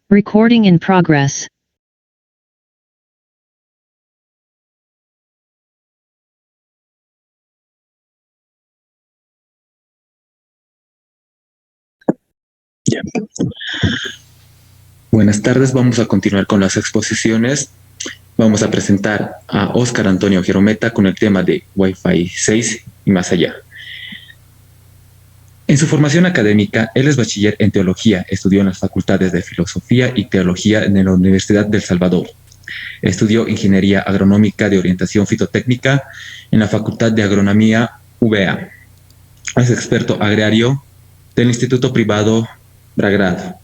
Recording in progress. Ya. Buenas tardes, vamos a continuar con las exposiciones. Vamos a presentar a Óscar Antonio Gerometa con el tema de Wi-Fi 6 y más allá. En su formación académica, él es bachiller en teología, estudió en las facultades de filosofía y teología en la Universidad del Salvador. Estudió ingeniería agronómica de orientación fitotécnica en la Facultad de Agronomía UBA. Es experto agrario del Instituto Privado Bragrado.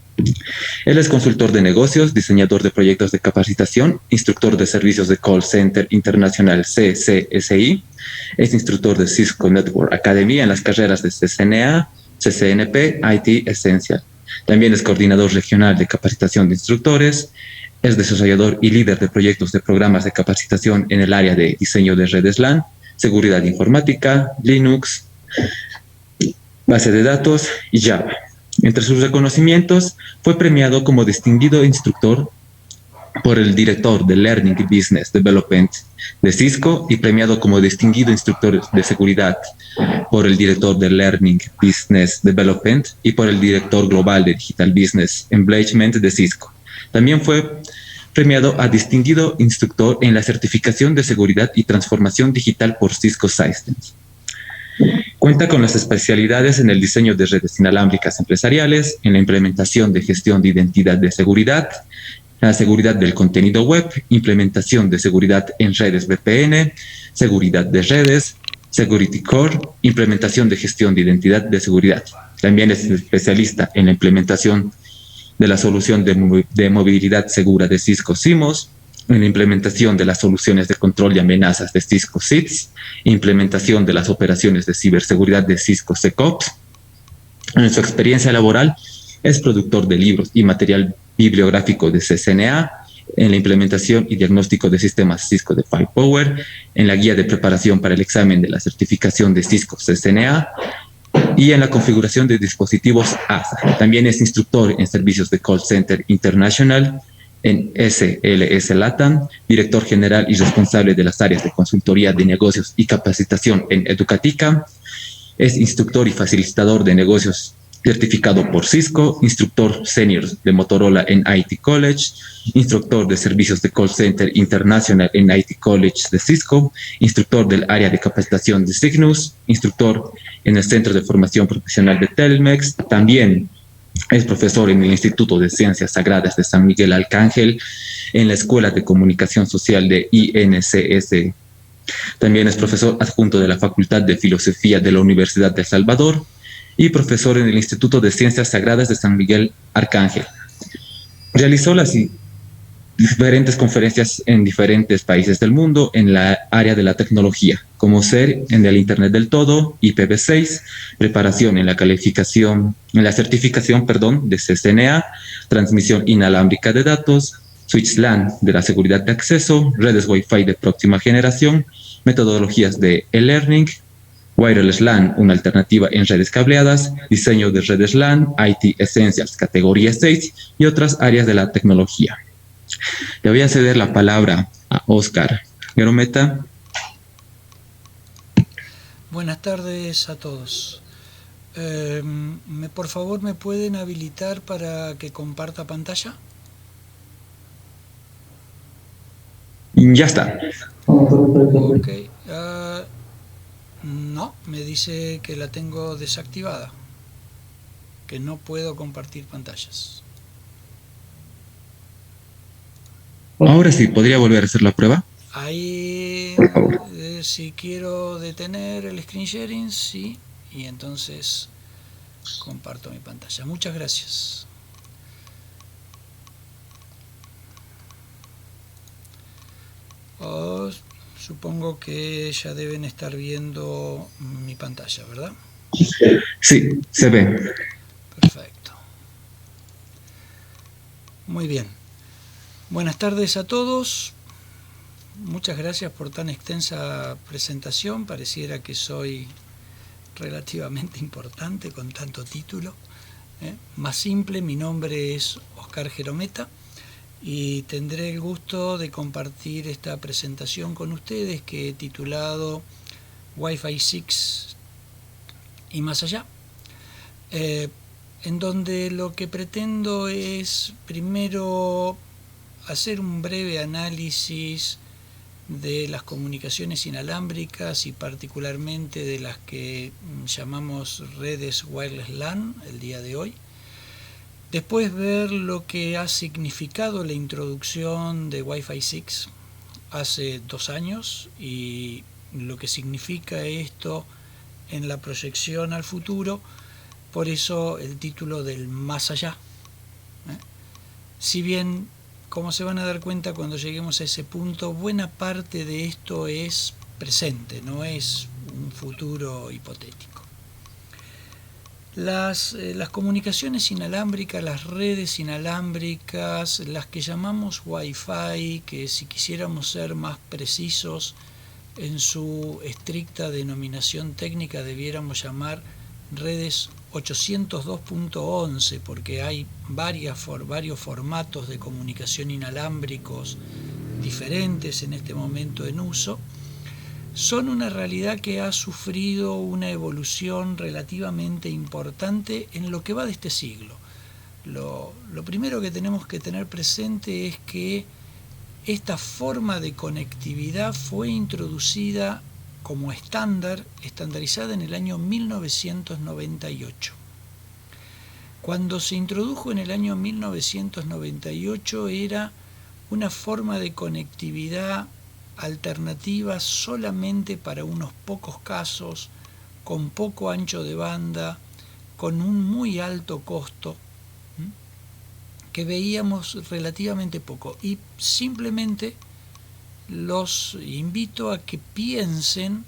Él es consultor de negocios, diseñador de proyectos de capacitación, instructor de servicios de Call Center Internacional CCSI, es instructor de Cisco Network Academy en las carreras de CCNA, CCNP, IT Essential. También es coordinador regional de capacitación de instructores, es desarrollador y líder de proyectos de programas de capacitación en el área de diseño de redes LAN, seguridad informática, Linux, base de datos y Java. Entre sus reconocimientos, fue premiado como distinguido instructor por el director de Learning Business Development de Cisco y premiado como distinguido instructor de seguridad por el director de Learning Business Development y por el director global de Digital Business Engagement de Cisco. También fue premiado a distinguido instructor en la certificación de seguridad y transformación digital por Cisco Systems. Cuenta con las especialidades en el diseño de redes inalámbricas empresariales, en la implementación de gestión de identidad de seguridad, la seguridad del contenido web, implementación de seguridad en redes VPN, seguridad de redes, Security Core, implementación de gestión de identidad de seguridad. También es especialista en la implementación de la solución de movilidad segura de Cisco CMOS, en la implementación de las soluciones de control y amenazas de Cisco SITS, implementación de las operaciones de ciberseguridad de Cisco SecOps. En su experiencia laboral, es productor de libros y material bibliográfico de CCNA, en la implementación y diagnóstico de sistemas Cisco de Firepower, en la guía de preparación para el examen de la certificación de Cisco CCNA y en la configuración de dispositivos ASA. También es instructor en servicios de Call Center International, en SLS LATAM, director general y responsable de las áreas de consultoría de negocios y capacitación en Educatica, es instructor y facilitador de negocios certificado por Cisco, instructor senior de Motorola en IT College, instructor de servicios de Call Center International en IT College de Cisco, instructor del área de capacitación de Cygnus, instructor en el Centro de Formación Profesional de Telmex, también es profesor en el Instituto de Ciencias Sagradas de San Miguel Arcángel, en la Escuela de Comunicación Social de INCS. También es profesor adjunto de la Facultad de Filosofía de la Universidad de El Salvador y profesor en el Instituto de Ciencias Sagradas de San Miguel Arcángel. Realizó las diferentes conferencias en diferentes países del mundo en la área de la tecnología, como ser en el Internet del Todo, IPv6, preparación en la calificación, en la certificación, de CCNA, transmisión inalámbrica de datos, switch LAN de la seguridad de acceso, redes Wi-Fi de próxima generación, metodologías de e-learning, Wireless LAN, una alternativa en redes cableadas, diseño de redes LAN, IT Essentials, categoría 6 y otras áreas de la tecnología. Le voy a ceder la palabra a Óscar Gerometa. Buenas tardes a todos. Por favor, ¿me pueden habilitar para que comparta pantalla? Ya está. Ok. No, me dice que la tengo desactivada, que no puedo compartir pantallas. Ahora sí, ¿podría volver a hacer la prueba? Ahí, por favor. Si quiero detener el screen sharing, sí, y entonces comparto mi pantalla. Muchas gracias. Supongo que ya deben estar viendo mi pantalla, ¿verdad? Sí, se ve. Perfecto. Muy bien. Buenas tardes a todos. Muchas gracias por tan extensa presentación. Pareciera que soy relativamente importante con tanto título. Más simple, mi nombre es Oscar Jerometa y tendré el gusto de compartir esta presentación con ustedes que he titulado Wi-Fi 6 y más allá, en donde lo que pretendo es primero hacer un breve análisis de las comunicaciones inalámbricas y particularmente de las que llamamos redes wireless LAN el día de hoy. Después ver lo que ha significado la introducción de Wi-Fi 6 hace 2 años y lo que significa esto en la proyección al futuro, por eso el título del más allá. Si bien, como se van a dar cuenta cuando lleguemos a ese punto, buena parte de esto es presente, no es un futuro hipotético. Las comunicaciones inalámbricas, las redes inalámbricas, las que llamamos Wi-Fi, que si quisiéramos ser más precisos en su estricta denominación técnica debiéramos llamar redes 802.11, porque hay varios formatos de comunicación inalámbricos diferentes en este momento en uso, son una realidad que ha sufrido una evolución relativamente importante en lo que va de este siglo. Lo primero que tenemos que tener presente es que esta forma de conectividad fue introducida como estandarizada en el año 1998. Cuando se introdujo en el año 1998 era una forma de conectividad alternativa solamente para unos pocos casos, con poco ancho de banda, con un muy alto costo, que veíamos relativamente poco. Y simplemente los invito a que piensen,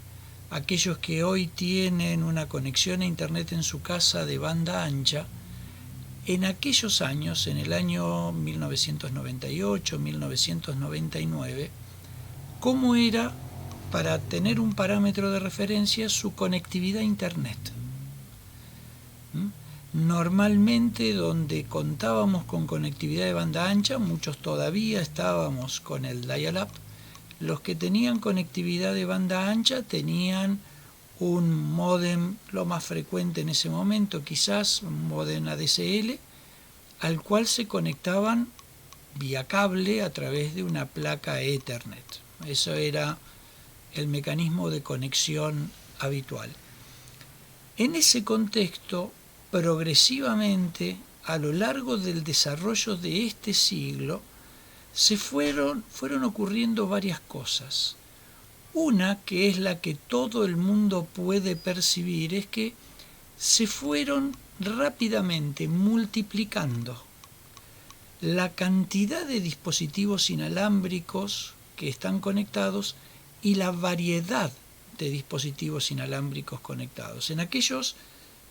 aquellos que hoy tienen una conexión a internet en su casa de banda ancha, en aquellos años, en el año 1998, 1999, cómo era, para tener un parámetro de referencia, su conectividad a internet. Normalmente donde contábamos con conectividad de banda ancha, muchos todavía estábamos con el dial-up. Los que tenían conectividad de banda ancha tenían un módem, lo más frecuente en ese momento, quizás un módem ADSL, al cual se conectaban vía cable a través de una placa Ethernet. Eso era el mecanismo de conexión habitual. En ese contexto, progresivamente, a lo largo del desarrollo de este siglo, se fueron ocurriendo varias cosas. Una, que es la que todo el mundo puede percibir, es que se fueron rápidamente multiplicando la cantidad de dispositivos inalámbricos que están conectados y la variedad de dispositivos inalámbricos conectados. En aquellos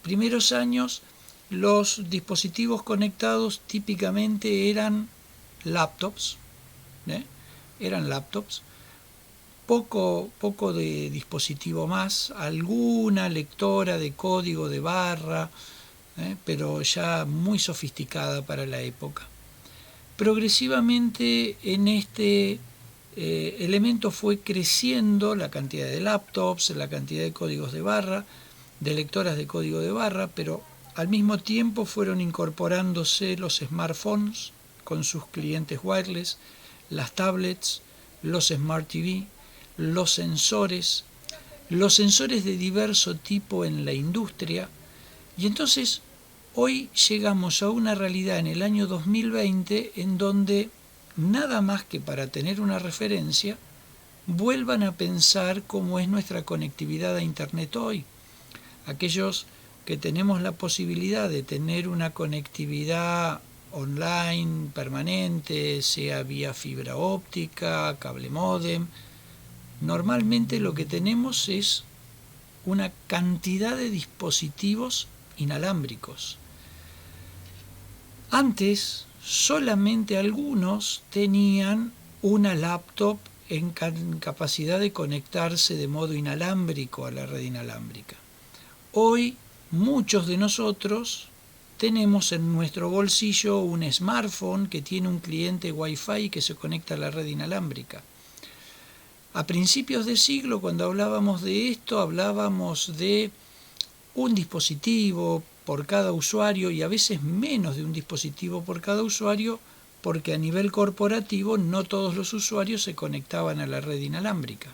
primeros años, los dispositivos conectados típicamente eran laptops, poco de dispositivo más, alguna lectora de código de barra, pero ya muy sofisticada para la época. Progresivamente en este elemento fue creciendo la cantidad de laptops, la cantidad de códigos de barra, de lectoras de código de barra, pero al mismo tiempo fueron incorporándose los smartphones con sus clientes wireless, las tablets, los Smart TV, los sensores de diverso tipo en la industria, y entonces hoy llegamos a una realidad en el año 2020 en donde, nada más que para tener una referencia, vuelvan a pensar cómo es nuestra conectividad a internet hoy. Aquellos que tenemos la posibilidad de tener una conectividad online permanente, sea vía fibra óptica, cable módem, normalmente lo que tenemos es una cantidad de dispositivos inalámbricos. Antes, solamente algunos tenían una laptop en capacidad de conectarse de modo inalámbrico a la red inalámbrica. Hoy, muchos de nosotros tenemos en nuestro bolsillo un smartphone que tiene un cliente Wi-Fi que se conecta a la red inalámbrica. A principios de siglo, cuando hablábamos de esto, hablábamos de un dispositivo por cada usuario y a veces menos de un dispositivo por cada usuario, porque a nivel corporativo no todos los usuarios se conectaban a la red inalámbrica.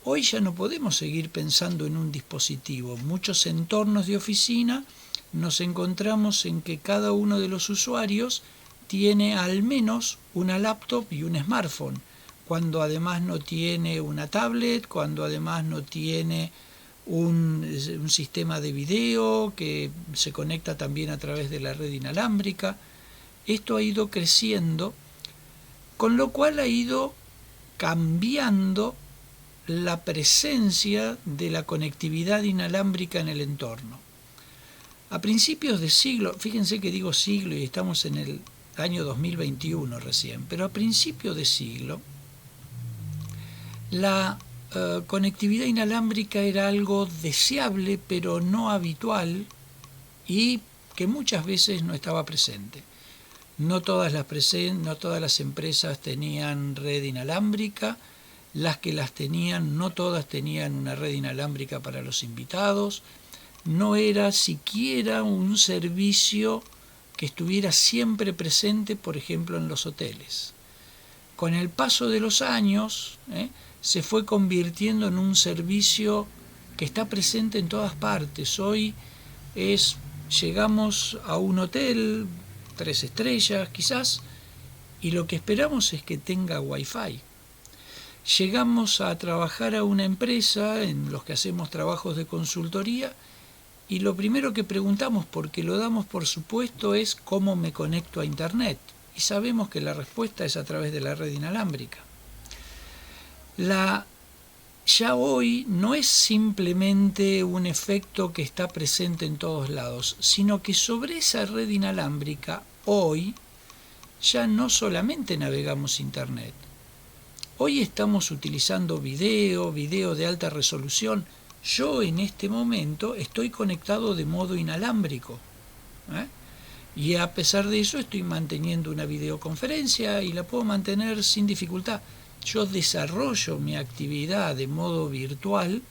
Hoy ya no podemos seguir pensando en un dispositivo. Muchos entornos de oficina nos encontramos en que cada uno de los usuarios tiene al menos una laptop y un smartphone, cuando además no tiene una tablet, cuando además no tiene un sistema de video que se conecta también a través de la red inalámbrica. Esto ha ido creciendo, con lo cual ha ido cambiando la presencia de la conectividad inalámbrica en el entorno. A principios de siglo, fíjense que digo siglo y estamos en el año 2021 recién, pero a principios de siglo la conectividad inalámbrica era algo deseable pero no habitual y que muchas veces no estaba presente. No todas las empresas tenían red inalámbrica, las que las tenían no todas tenían una red inalámbrica para los invitados, no era siquiera un servicio que estuviera siempre presente, por ejemplo, en los hoteles. Con el paso de los años, se fue convirtiendo en un servicio que está presente en todas partes. Hoy llegamos a un hotel, 3 estrellas quizás, y lo que esperamos es que tenga Wi-Fi. Llegamos a trabajar a una empresa en los que hacemos trabajos de consultoría y lo primero que preguntamos, porque lo damos por supuesto, es ¿cómo me conecto a Internet? Y sabemos que la respuesta es a través de la red inalámbrica. Ya hoy no es simplemente un efecto que está presente en todos lados, sino que sobre esa red inalámbrica hoy ya no solamente navegamos Internet. Hoy estamos utilizando video de alta resolución. Yo en este momento estoy conectado de modo inalámbrico, y a pesar de eso estoy manteniendo una videoconferencia y la puedo mantener sin dificultad. Yo desarrollo mi actividad de modo virtual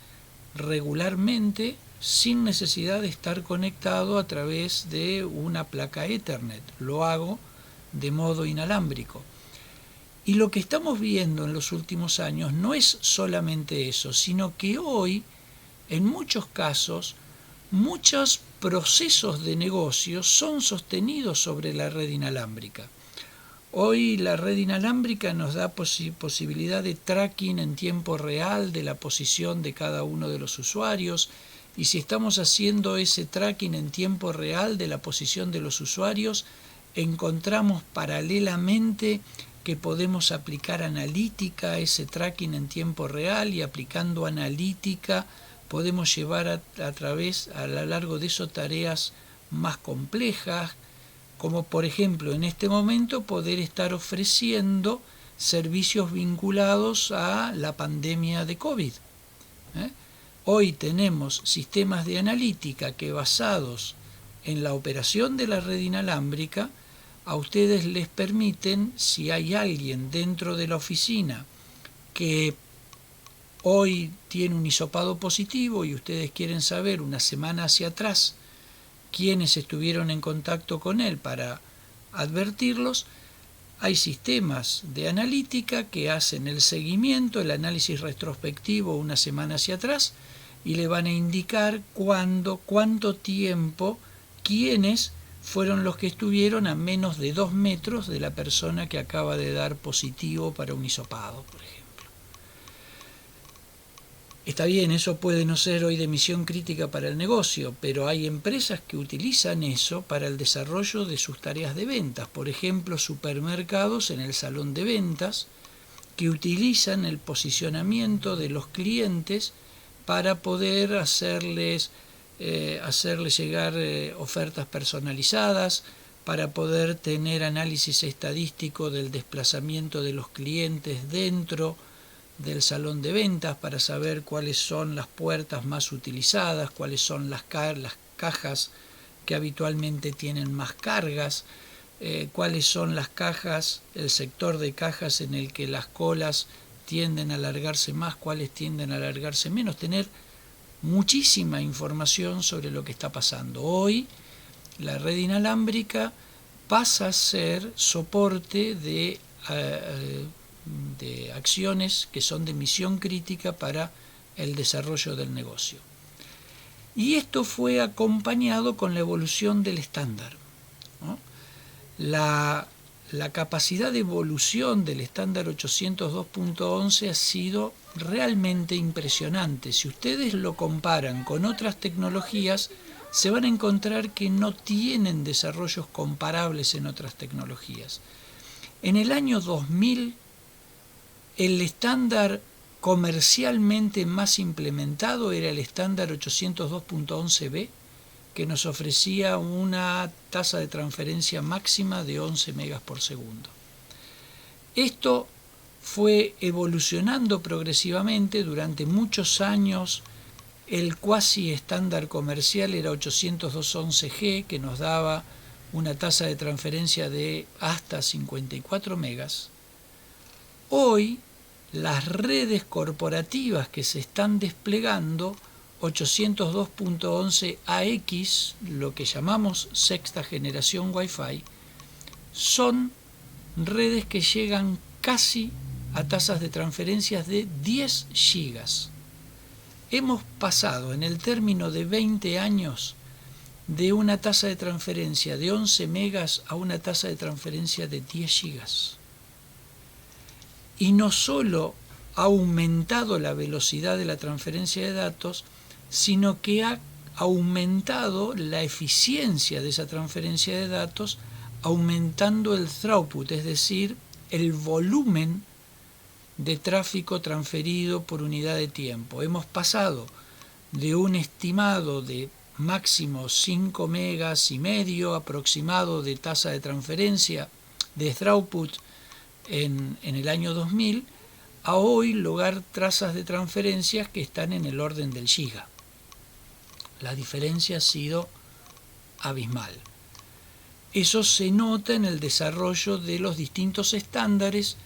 regularmente sin necesidad de estar conectado a través de una placa Ethernet. Lo hago de modo inalámbrico. Y lo que estamos viendo en los últimos años no es solamente eso, sino que hoy, en muchos casos, muchos procesos de negocio son sostenidos sobre la red inalámbrica. Hoy la red inalámbrica nos da posibilidad de tracking en tiempo real de la posición de cada uno de los usuarios, y si estamos haciendo ese tracking en tiempo real de la posición de los usuarios, encontramos paralelamente que podemos aplicar analítica a ese tracking en tiempo real, y aplicando analítica podemos llevar a lo largo de eso tareas más complejas, como por ejemplo en este momento poder estar ofreciendo servicios vinculados a la pandemia de COVID. Hoy tenemos sistemas de analítica que, basados en la operación de la red inalámbrica, a ustedes les permiten, si hay alguien dentro de la oficina que hoy tiene un hisopado positivo y ustedes quieren saber una semana hacia atrás quiénes estuvieron en contacto con él para advertirlos, hay sistemas de analítica que hacen el seguimiento, el análisis retrospectivo una semana hacia atrás, y le van a indicar cuánto tiempo, quiénes fueron los que estuvieron a menos de 2 metros de la persona que acaba de dar positivo para un hisopado, por ejemplo. Está bien, eso puede no ser hoy de misión crítica para el negocio, pero hay empresas que utilizan eso para el desarrollo de sus tareas de ventas. Por ejemplo, supermercados en el salón de ventas que utilizan el posicionamiento de los clientes para poder hacerles llegar ofertas personalizadas, para poder tener análisis estadístico del desplazamiento de los clientes dentro del salón de ventas, para saber cuáles son las puertas más utilizadas, cuáles son las cajas que habitualmente tienen más cargas, cuáles son las cajas, el sector de cajas en el que las colas tienden a alargarse más, cuáles tienden a alargarse menos, tener muchísima información sobre lo que está pasando. Hoy la red inalámbrica pasa a ser soporte de acciones que son de misión crítica para el desarrollo del negocio. Y esto fue acompañado con la evolución del estándar, ¿no? La capacidad de evolución del estándar 802.11 ha sido realmente impresionante. Si ustedes lo comparan con otras tecnologías, se van a encontrar que no tienen desarrollos comparables en otras tecnologías. En el año 2000, el estándar comercialmente más implementado era el estándar 802.11b, que nos ofrecía una tasa de transferencia máxima de 11 megas por segundo. Esto fue evolucionando progresivamente durante muchos años. El cuasi estándar comercial era 802.11g, que nos daba una tasa de transferencia de hasta 54 megas. Hoy, las redes corporativas que se están desplegando, 802.11ax, lo que llamamos sexta generación Wi-Fi, son redes que llegan casi a tasas de transferencias de 10 gigas. Hemos pasado en el término de 20 años de una tasa de transferencia de 11 megas a una tasa de transferencia de 10 gigas. Y no solo ha aumentado la velocidad de la transferencia de datos, sino que ha aumentado la eficiencia de esa transferencia de datos, aumentando el throughput, es decir, el volumen de tráfico transferido por unidad de tiempo. Hemos pasado de un estimado de máximo 5 megas y medio aproximado de tasa de transferencia, de throughput en el año 2000, a hoy lograr tasas de transferencias que están en el orden del giga. La diferencia ha sido abismal. Eso se nota en el desarrollo de los distintos estándares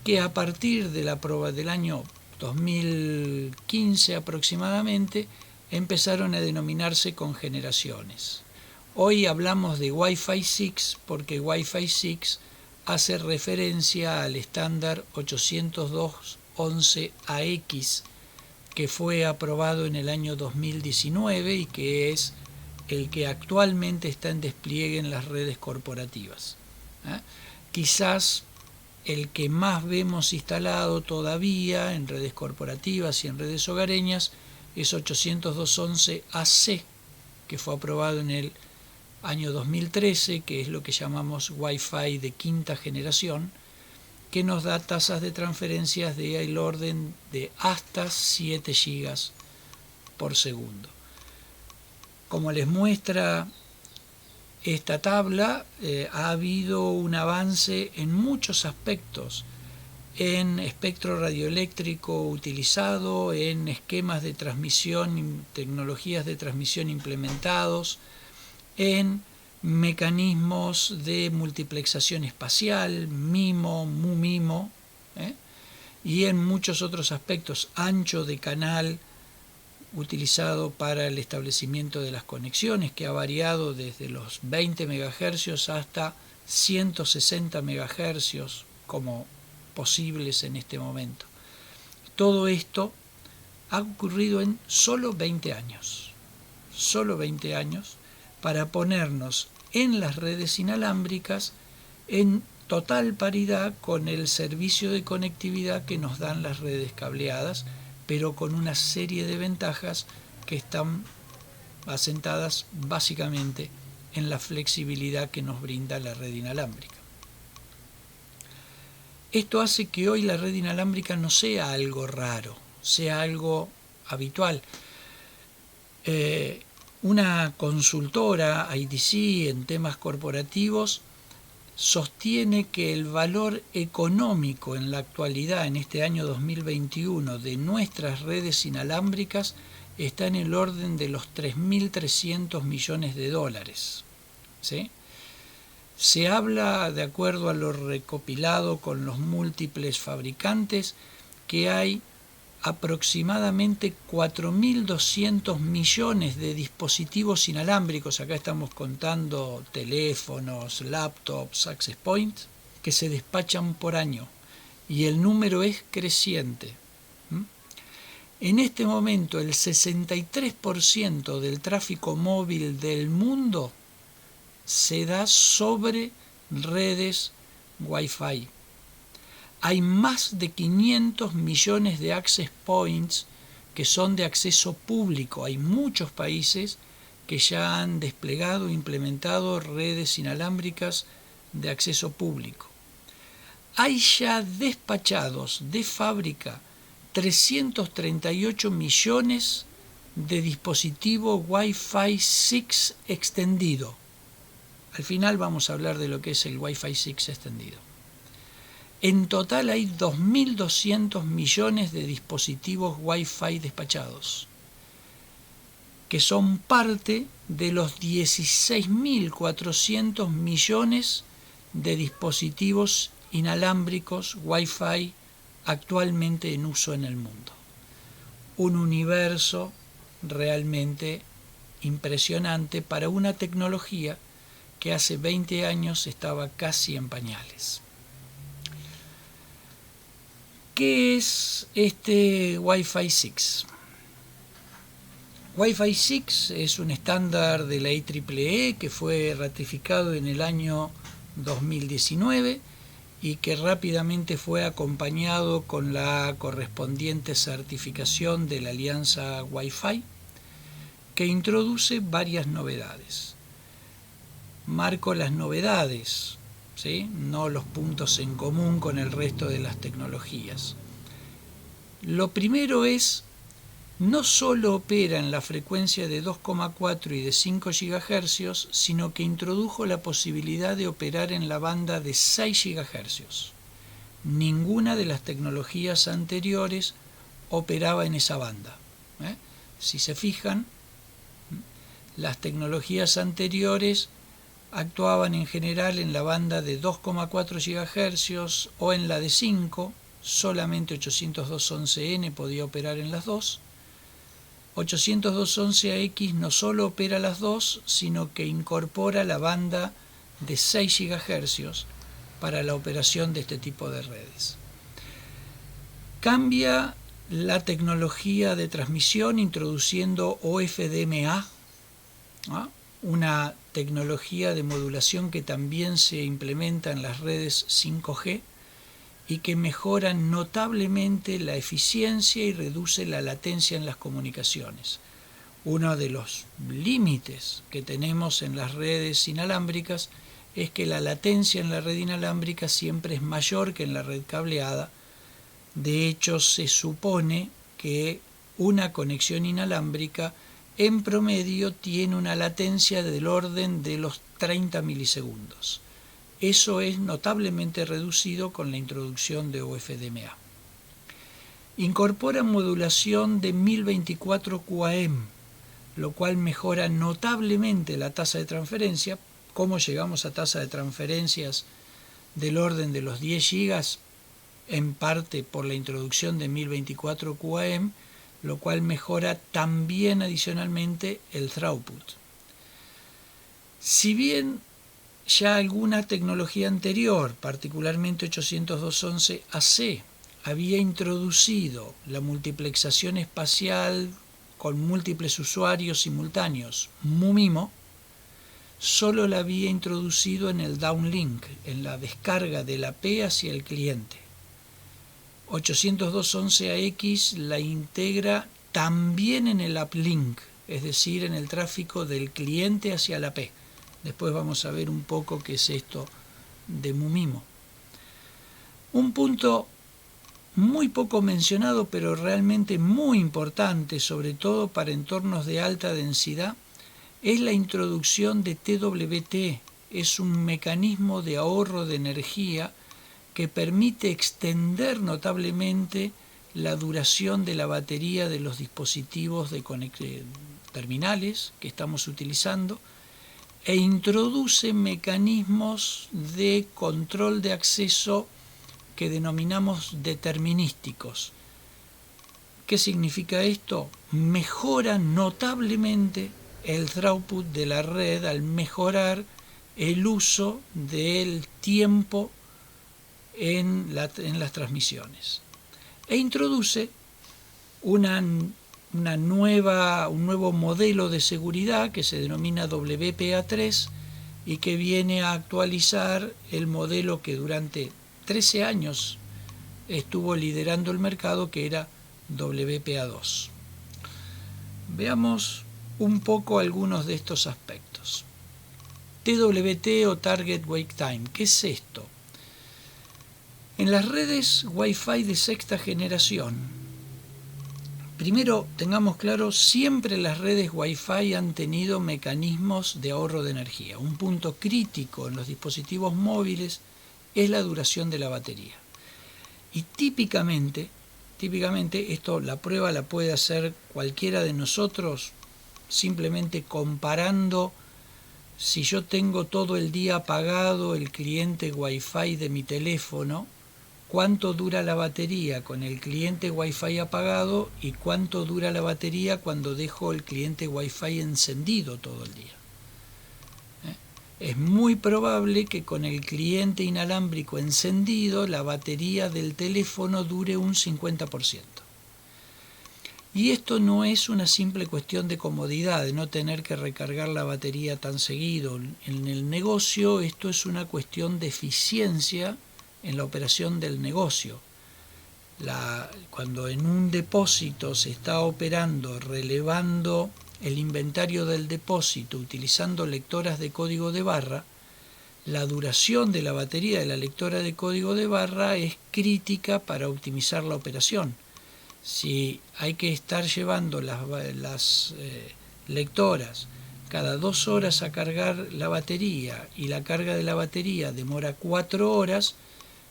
que a partir de del año 2015 aproximadamente empezaron a denominarse con generaciones. Hoy hablamos de Wi-Fi 6 porque Wi-Fi 6 hace referencia al estándar 802.11ax, que fue aprobado en el año 2019 y que es el que actualmente está en despliegue en las redes corporativas. Quizás el que más vemos instalado todavía en redes corporativas y en redes hogareñas es 802.11ac, que fue aprobado en el año 2013, que es lo que llamamos Wi-Fi de quinta generación, que nos da tasas de transferencias del orden de hasta 7 gigas por segundo. Como les muestra esta tabla, ha habido un avance en muchos aspectos, en espectro radioeléctrico utilizado, en esquemas de transmisión, tecnologías de transmisión implementados, en mecanismos de multiplexación espacial, MIMO, MU-MIMO, y en muchos otros aspectos, ancho de canal utilizado para el establecimiento de las conexiones, que ha variado desde los 20 MHz hasta 160 MHz como posibles en este momento. Todo esto ha ocurrido en solo 20 años. Solo 20 años para ponernos en las redes inalámbricas en total paridad con el servicio de conectividad que nos dan las redes cableadas, pero con una serie de ventajas que están asentadas básicamente en la flexibilidad que nos brinda la red inalámbrica. Esto hace que hoy la red inalámbrica no sea algo raro, sea algo habitual. Una consultora, IDC, en temas corporativos, sostiene que el valor económico en la actualidad, en este año 2021, de nuestras redes inalámbricas está en el orden de los 3.300 millones de dólares. ¿Sí? Se habla, de acuerdo a lo recopilado con los múltiples fabricantes, que hay aproximadamente 4.200 millones de dispositivos inalámbricos, acá estamos contando teléfonos, laptops, access points, que se despachan por año, y el número es creciente. En este momento el 63% del tráfico móvil del mundo se da sobre redes Wi-Fi. Hay más de 500 millones de access points que son de acceso público. Hay muchos países que ya han desplegado e implementado redes inalámbricas de acceso público. Hay ya despachados de fábrica 338 millones de dispositivos Wi-Fi 6 extendido. Al final vamos a hablar de lo que es el Wi-Fi 6 extendido. En total hay 2.200 millones de dispositivos Wi-Fi despachados, que son parte de los 16.400 millones de dispositivos inalámbricos Wi-Fi actualmente en uso en el mundo. Un universo realmente impresionante para una tecnología que hace 20 años estaba casi en pañales. ¿Qué es este Wi-Fi 6? Wi-Fi 6 es un estándar de la IEEE que fue ratificado en el año 2019 y que rápidamente fue acompañado con la correspondiente certificación de la Alianza Wi-Fi, que introduce varias novedades. Marco las novedades, ¿sí? No los puntos en común con el resto de las tecnologías. Lo primero es, no solo opera en la frecuencia de 2,4 y de 5 GHz, sino que introdujo la posibilidad de operar en la banda de 6 GHz. Ninguna de las tecnologías anteriores operaba en esa banda. Si se fijan, las tecnologías anteriores actuaban en general en la banda de 2,4 GHz o en la de 5, solamente 802.11n podía operar en las dos. 802.11ax no solo opera las dos, sino que incorpora la banda de 6 GHz para la operación de este tipo de redes. Cambia la tecnología de transmisión introduciendo OFDMA, una tecnología de modulación que también se implementa en las redes 5G y que mejora notablemente la eficiencia y reduce la latencia en las comunicaciones. Uno de los límites que tenemos en las redes inalámbricas es que la latencia en la red inalámbrica siempre es mayor que en la red cableada. De hecho, se supone que una conexión inalámbrica en promedio tiene una latencia del orden de los 30 milisegundos. Eso es notablemente reducido con la introducción de OFDMA. Incorpora modulación de 1024 QAM, lo cual mejora notablemente la tasa de transferencia. ¿Cómo llegamos a tasa de transferencias del orden de los 10 gigas? En parte por la introducción de 1024 QAM, lo cual mejora también adicionalmente el throughput. Si bien ya alguna tecnología anterior, particularmente 802.11ac, había introducido la multiplexación espacial con múltiples usuarios simultáneos, MU-MIMO, solo la había introducido en el downlink, en la descarga de la AP hacia el cliente. 802.11ax la integra también en el uplink, es decir, en el tráfico del cliente hacia la AP. Después vamos a ver un poco qué es esto de MU-MIMO. Un punto muy poco mencionado, pero realmente muy importante, sobre todo para entornos de alta densidad, es la introducción de TWT. Es un mecanismo de ahorro de energía que permite extender notablemente la duración de la batería de los dispositivos de terminales que estamos utilizando e introduce mecanismos de control de acceso que denominamos determinísticos. ¿Qué significa esto? Mejora notablemente el throughput de la red al mejorar el uso del tiempo en las transmisiones. E introduce un nuevo modelo de seguridad que se denomina WPA3 y que viene a actualizar el modelo que durante 13 años estuvo liderando el mercado, que era WPA2. Veamos un poco algunos de estos aspectos. TWT o Target Wake Time, ¿qué es esto? En las redes Wi-Fi de sexta generación, primero tengamos claro, siempre las redes Wi-Fi han tenido mecanismos de ahorro de energía. Un punto crítico en los dispositivos móviles es la duración de la batería. Y típicamente esto, la prueba la puede hacer cualquiera de nosotros simplemente comparando si yo tengo todo el día apagado el cliente Wi-Fi de mi teléfono, cuánto dura la batería con el cliente Wi-Fi apagado y cuánto dura la batería cuando dejo el cliente Wi-Fi encendido todo el día. Es muy probable que con el cliente inalámbrico encendido la batería del teléfono dure un 50%. Y esto no es una simple cuestión de comodidad, de no tener que recargar la batería tan seguido. En el negocio esto es una cuestión de eficiencia en la operación del negocio. Cuando en un depósito se está operando relevando el inventario del depósito utilizando lectoras de código de barra, la duración de la batería de la lectora de código de barra es crítica para optimizar la operación. Si hay que estar llevando las lectoras cada 2 horas a cargar la batería y la carga de la batería demora 4 horas,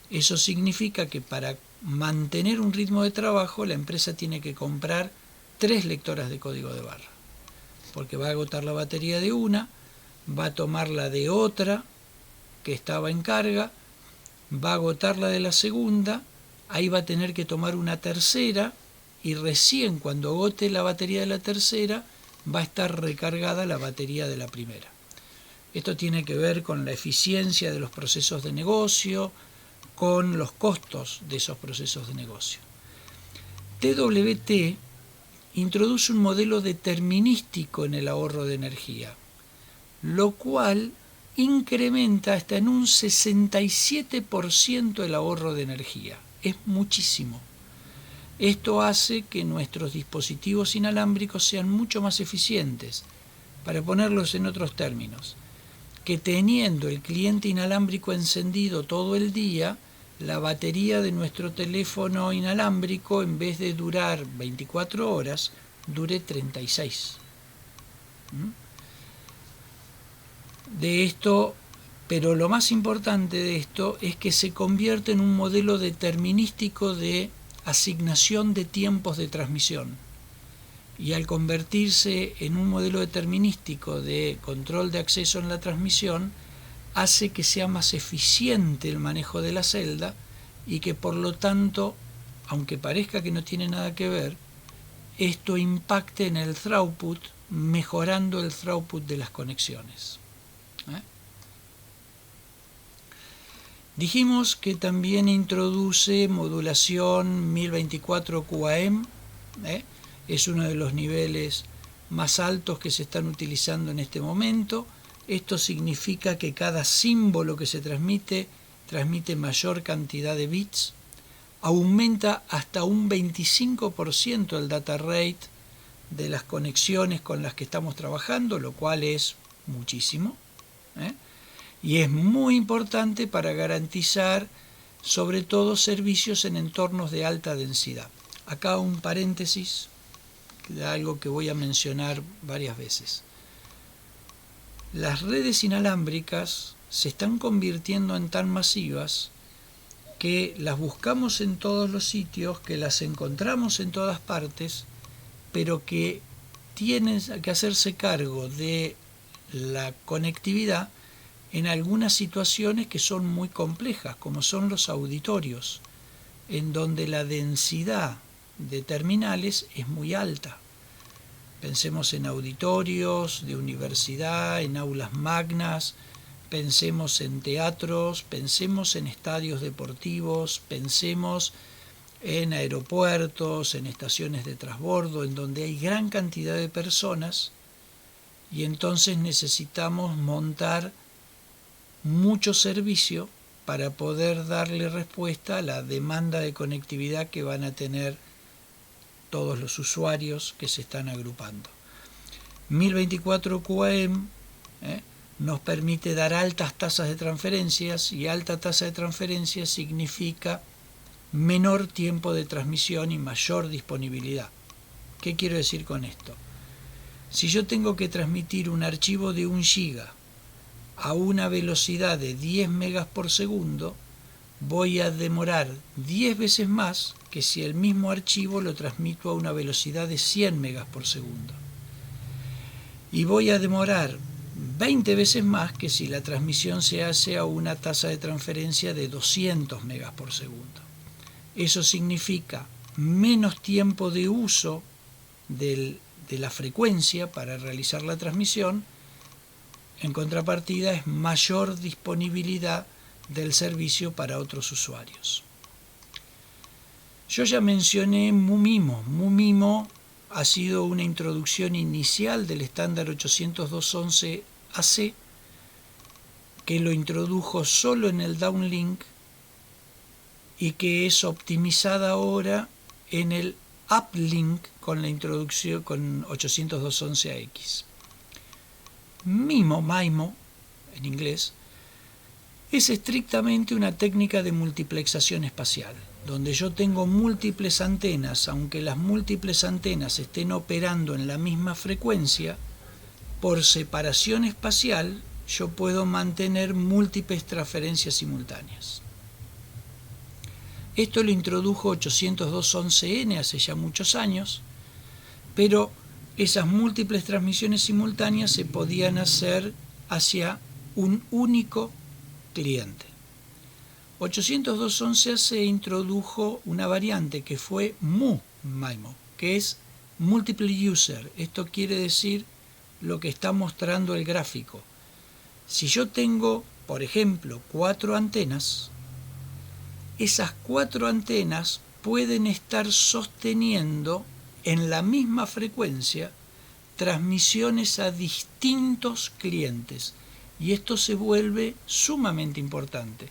eso significa que para mantener un ritmo de trabajo la empresa tiene que comprar 3 lectoras de código de barra, porque va a agotar la batería de una, va a tomar la de otra que estaba en carga, va a agotar la de la segunda, ahí va a tener que tomar una tercera y recién cuando agote la batería de la tercera va a estar recargada la batería de la primera. Esto tiene que ver con la eficiencia de los procesos de negocio, con los costos de esos procesos de negocio. TWT introduce un modelo determinístico en el ahorro de energía, lo cual incrementa hasta en un 67% el ahorro de energía. Es muchísimo. Esto hace que nuestros dispositivos inalámbricos sean mucho más eficientes. Para ponerlos en otros términos, que teniendo el cliente inalámbrico encendido todo el día, la batería de nuestro teléfono inalámbrico, en vez de durar 24 horas, dure 36. De esto, pero lo más importante de esto es que se convierte en un modelo determinístico de asignación de tiempos de transmisión. Y al convertirse en un modelo determinístico de control de acceso en la transmisión, hace que sea más eficiente el manejo de la celda y que por lo tanto, aunque parezca que no tiene nada que ver, esto impacte en el throughput, mejorando el throughput de las conexiones. Dijimos que también introduce modulación 1024 QAM, es uno de los niveles más altos que se están utilizando en este momento. Esto significa que cada símbolo que se transmite mayor cantidad de bits, aumenta hasta un 25% el data rate de las conexiones con las que estamos trabajando, lo cual es muchísimo, y es muy importante para garantizar sobre todo servicios en entornos de alta densidad. Acá un paréntesis de algo que voy a mencionar varias veces. Las redes inalámbricas se están convirtiendo en tan masivas que las buscamos en todos los sitios, que las encontramos en todas partes, pero que tienen que hacerse cargo de la conectividad en algunas situaciones que son muy complejas, como son los auditorios, en donde la densidad de terminales es muy alta. Pensemos en auditorios de universidad, en aulas magnas, pensemos en teatros, pensemos en estadios deportivos, pensemos en aeropuertos, en estaciones de transbordo, en donde hay gran cantidad de personas y entonces necesitamos montar mucho servicio para poder darle respuesta a la demanda de conectividad que van a tener todos los usuarios que se están agrupando. 1024 QAM nos permite dar altas tasas de transferencias, y alta tasa de transferencias significa menor tiempo de transmisión y mayor disponibilidad. ¿Qué quiero decir con esto? Si yo tengo que transmitir un archivo de 1 giga a una velocidad de 10 megas por segundo, voy a demorar 10 veces más que si el mismo archivo lo transmito a una velocidad de 100 megas por segundo. Y voy a demorar 20 veces más que si la transmisión se hace a una tasa de transferencia de 200 megas por segundo. Eso significa menos tiempo de uso de la frecuencia para realizar la transmisión. En contrapartida, es mayor disponibilidad del servicio para otros usuarios. Yo ya mencioné MUMIMO. MUMIMO ha sido una introducción inicial del estándar 802.11ac, que lo introdujo solo en el downlink y que es optimizada ahora en el uplink con la introducción con 802.11ax. MIMO en inglés, es estrictamente una técnica de multiplexación espacial, donde yo tengo múltiples antenas, aunque las múltiples antenas estén operando en la misma frecuencia, por separación espacial yo puedo mantener múltiples transferencias simultáneas. Esto lo introdujo 802.11n hace ya muchos años, pero esas múltiples transmisiones simultáneas se podían hacer hacia un único cliente. 802.11ac introdujo una variante que fue MIMO, que es Multiple User. Esto quiere decir lo que está mostrando el gráfico. Si yo tengo, por ejemplo, 4 antenas, esas 4 antenas pueden estar sosteniendo en la misma frecuencia transmisiones a distintos clientes, y esto se vuelve sumamente importante.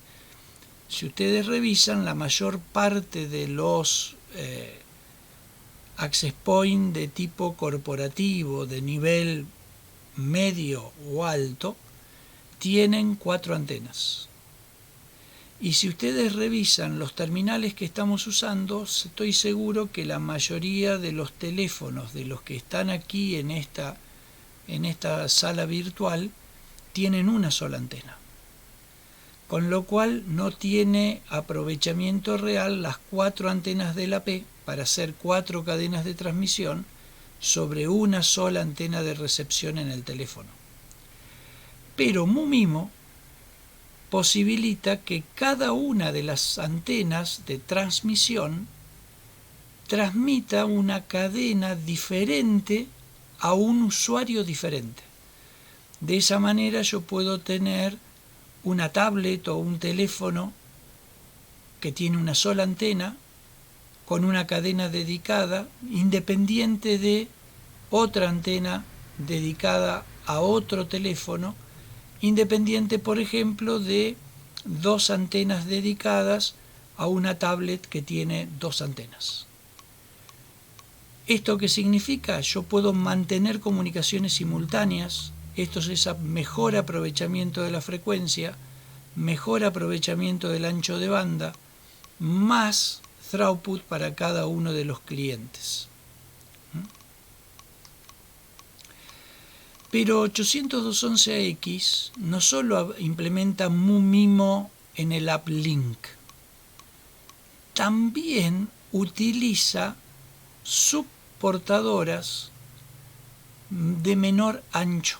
Si ustedes revisan, la mayor parte de los access point de tipo corporativo, de nivel medio o alto, tienen 4 antenas. Y si ustedes revisan los terminales que estamos usando, estoy seguro que la mayoría de los teléfonos de los que están aquí en esta sala virtual tienen una sola antena. Con lo cual no tiene aprovechamiento real las 4 antenas de la P para hacer 4 cadenas de transmisión sobre una sola antena de recepción en el teléfono. Pero MUMIMO posibilita que cada una de las antenas de transmisión transmita una cadena diferente a un usuario diferente. De esa manera yo puedo tener una tablet o un teléfono que tiene una sola antena con una cadena dedicada, independiente de otra antena dedicada a otro teléfono, independiente, por ejemplo, de 2 antenas dedicadas a una tablet que tiene 2 antenas. ¿Esto qué significa? Yo puedo mantener comunicaciones simultáneas. Esto es mejor aprovechamiento de la frecuencia, mejor aprovechamiento del ancho de banda, más throughput para cada uno de los clientes. Pero 802.11ax no solo implementa MUMIMO en el uplink, también utiliza subportadoras de menor ancho.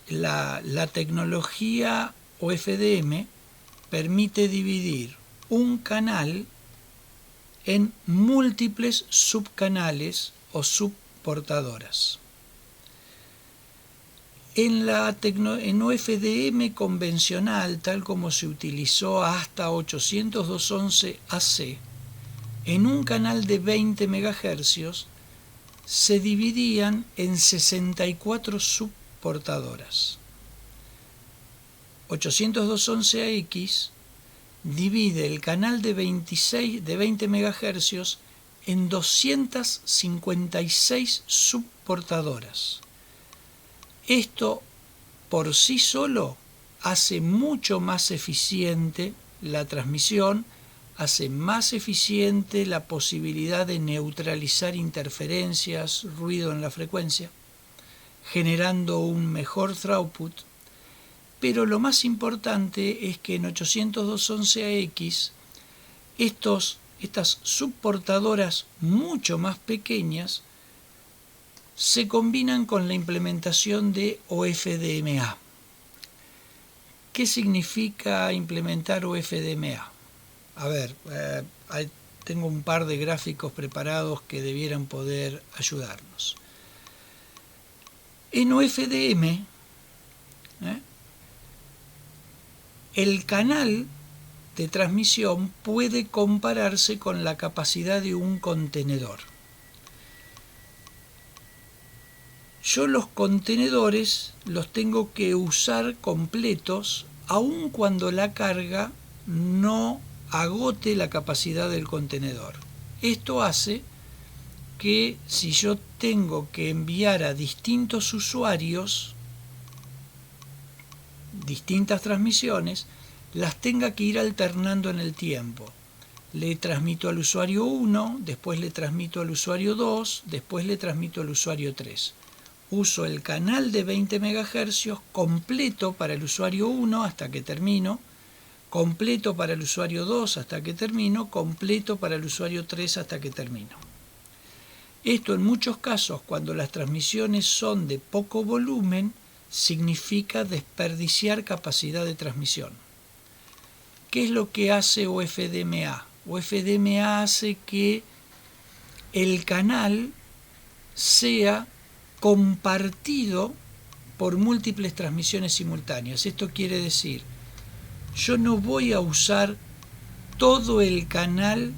La tecnología OFDM permite dividir un canal en múltiples subcanales o subportadoras. En OFDM convencional, tal como se utilizó hasta 802.11ac, en un canal de 20 MHz se dividían en 64 subportadoras. 802.11ax divide el canal de 20 MHz en 256 subportadoras. Esto por sí solo hace mucho más eficiente la transmisión, hace más eficiente la posibilidad de neutralizar interferencias, ruido en la frecuencia, generando un mejor throughput. Pero lo más importante es que en 802.11ax estas subportadoras mucho más pequeñas se combinan con la implementación de OFDMA. ¿Qué significa implementar OFDMA? A ver, tengo un par de gráficos preparados que debieran poder ayudarnos. En OFDM, el canal de transmisión puede compararse con la capacidad de un contenedor. Yo los contenedores los tengo que usar completos, aun cuando la carga no agote la capacidad del contenedor. Esto hace que si yo tengo que enviar a distintos usuarios distintas transmisiones, las tenga que ir alternando en el tiempo. Le transmito al usuario 1, después le transmito al usuario 2, después le transmito al usuario 3. Uso el canal de 20 MHz completo para el usuario 1 hasta que termino, completo para el usuario 2 hasta que termino, completo para el usuario 3 hasta que termino. Esto en muchos casos, cuando las transmisiones son de poco volumen, significa desperdiciar capacidad de transmisión. ¿Qué es lo que hace OFDMA? OFDMA hace que el canal sea compartido por múltiples transmisiones simultáneas. Esto quiere decir, yo no voy a usar todo el canal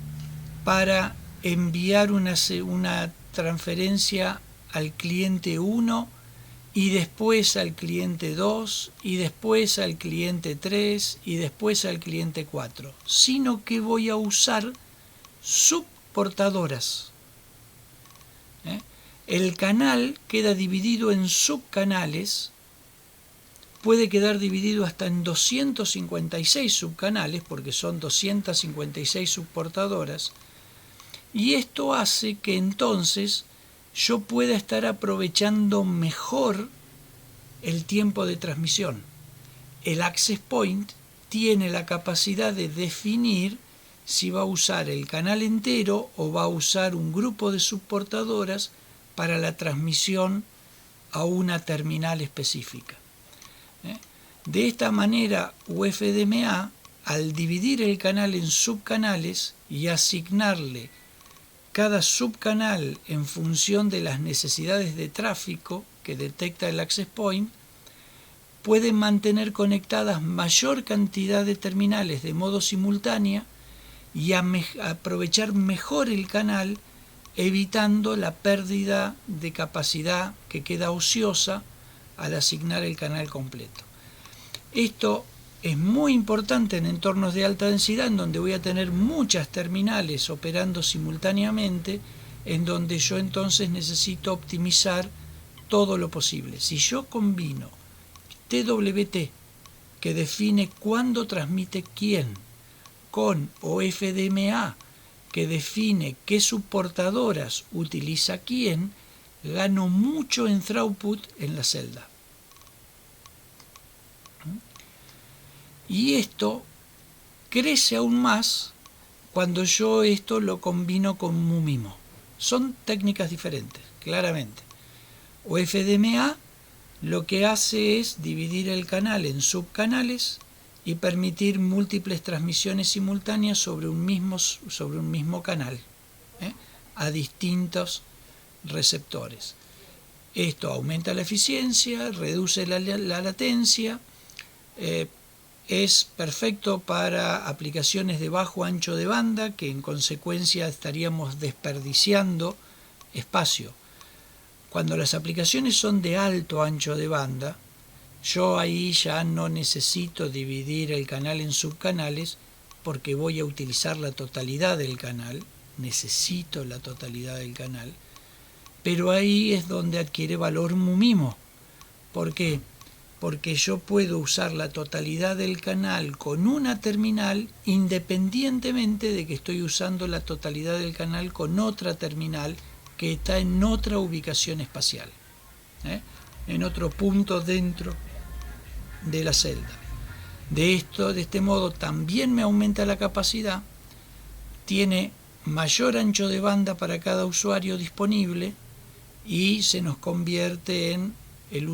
para enviar una transferencia al cliente 1 y después al cliente 2 y después al cliente 3 y después al cliente 4, sino que voy a usar subportadoras. El canal queda dividido en subcanales, puede quedar dividido hasta en 256 subcanales, porque son 256 subportadoras, y esto hace que entonces yo pueda estar aprovechando mejor el tiempo de transmisión. El access point tiene la capacidad de definir si va a usar el canal entero o va a usar un grupo de subportadoras para la transmisión a una terminal específica. De esta manera, UFDMA, al dividir el canal en subcanales y asignarle cada subcanal en función de las necesidades de tráfico que detecta el access point, puede mantener conectadas mayor cantidad de terminales de modo simultánea y aprovechar mejor el canal, evitando la pérdida de capacidad que queda ociosa al asignar el canal completo. Esto es muy importante en entornos de alta densidad, en donde voy a tener muchas terminales operando simultáneamente, en donde yo entonces necesito optimizar todo lo posible. Si yo combino TWT, que define cuándo transmite quién, con OFDMA, que define qué subportadoras utiliza quién, gano mucho en throughput en la celda. Y esto, crece aún más cuando yo esto lo combino con MuMIMO. Son técnicas diferentes, claramente. O FDMA lo que hace es dividir el canal en subcanales y permitir múltiples transmisiones simultáneas sobre un mismo canal, a distintos receptores. Esto aumenta la eficiencia, reduce la latencia, es perfecto para aplicaciones de bajo ancho de banda, que en consecuencia estaríamos desperdiciando espacio. Cuando las aplicaciones son de alto ancho de banda, yo ahí ya no necesito dividir el canal en subcanales porque voy a utilizar la totalidad del canal, necesito la totalidad del canal, pero ahí es donde adquiere valor MuMIMO. ¿Por qué? Porque yo puedo usar la totalidad del canal con una terminal independientemente de que estoy usando la totalidad del canal con otra terminal que está en otra ubicación espacial, en otro punto dentro de la celda. De este modo también me aumenta la capacidad, tiene mayor ancho de banda para cada usuario disponible y se nos convierte en el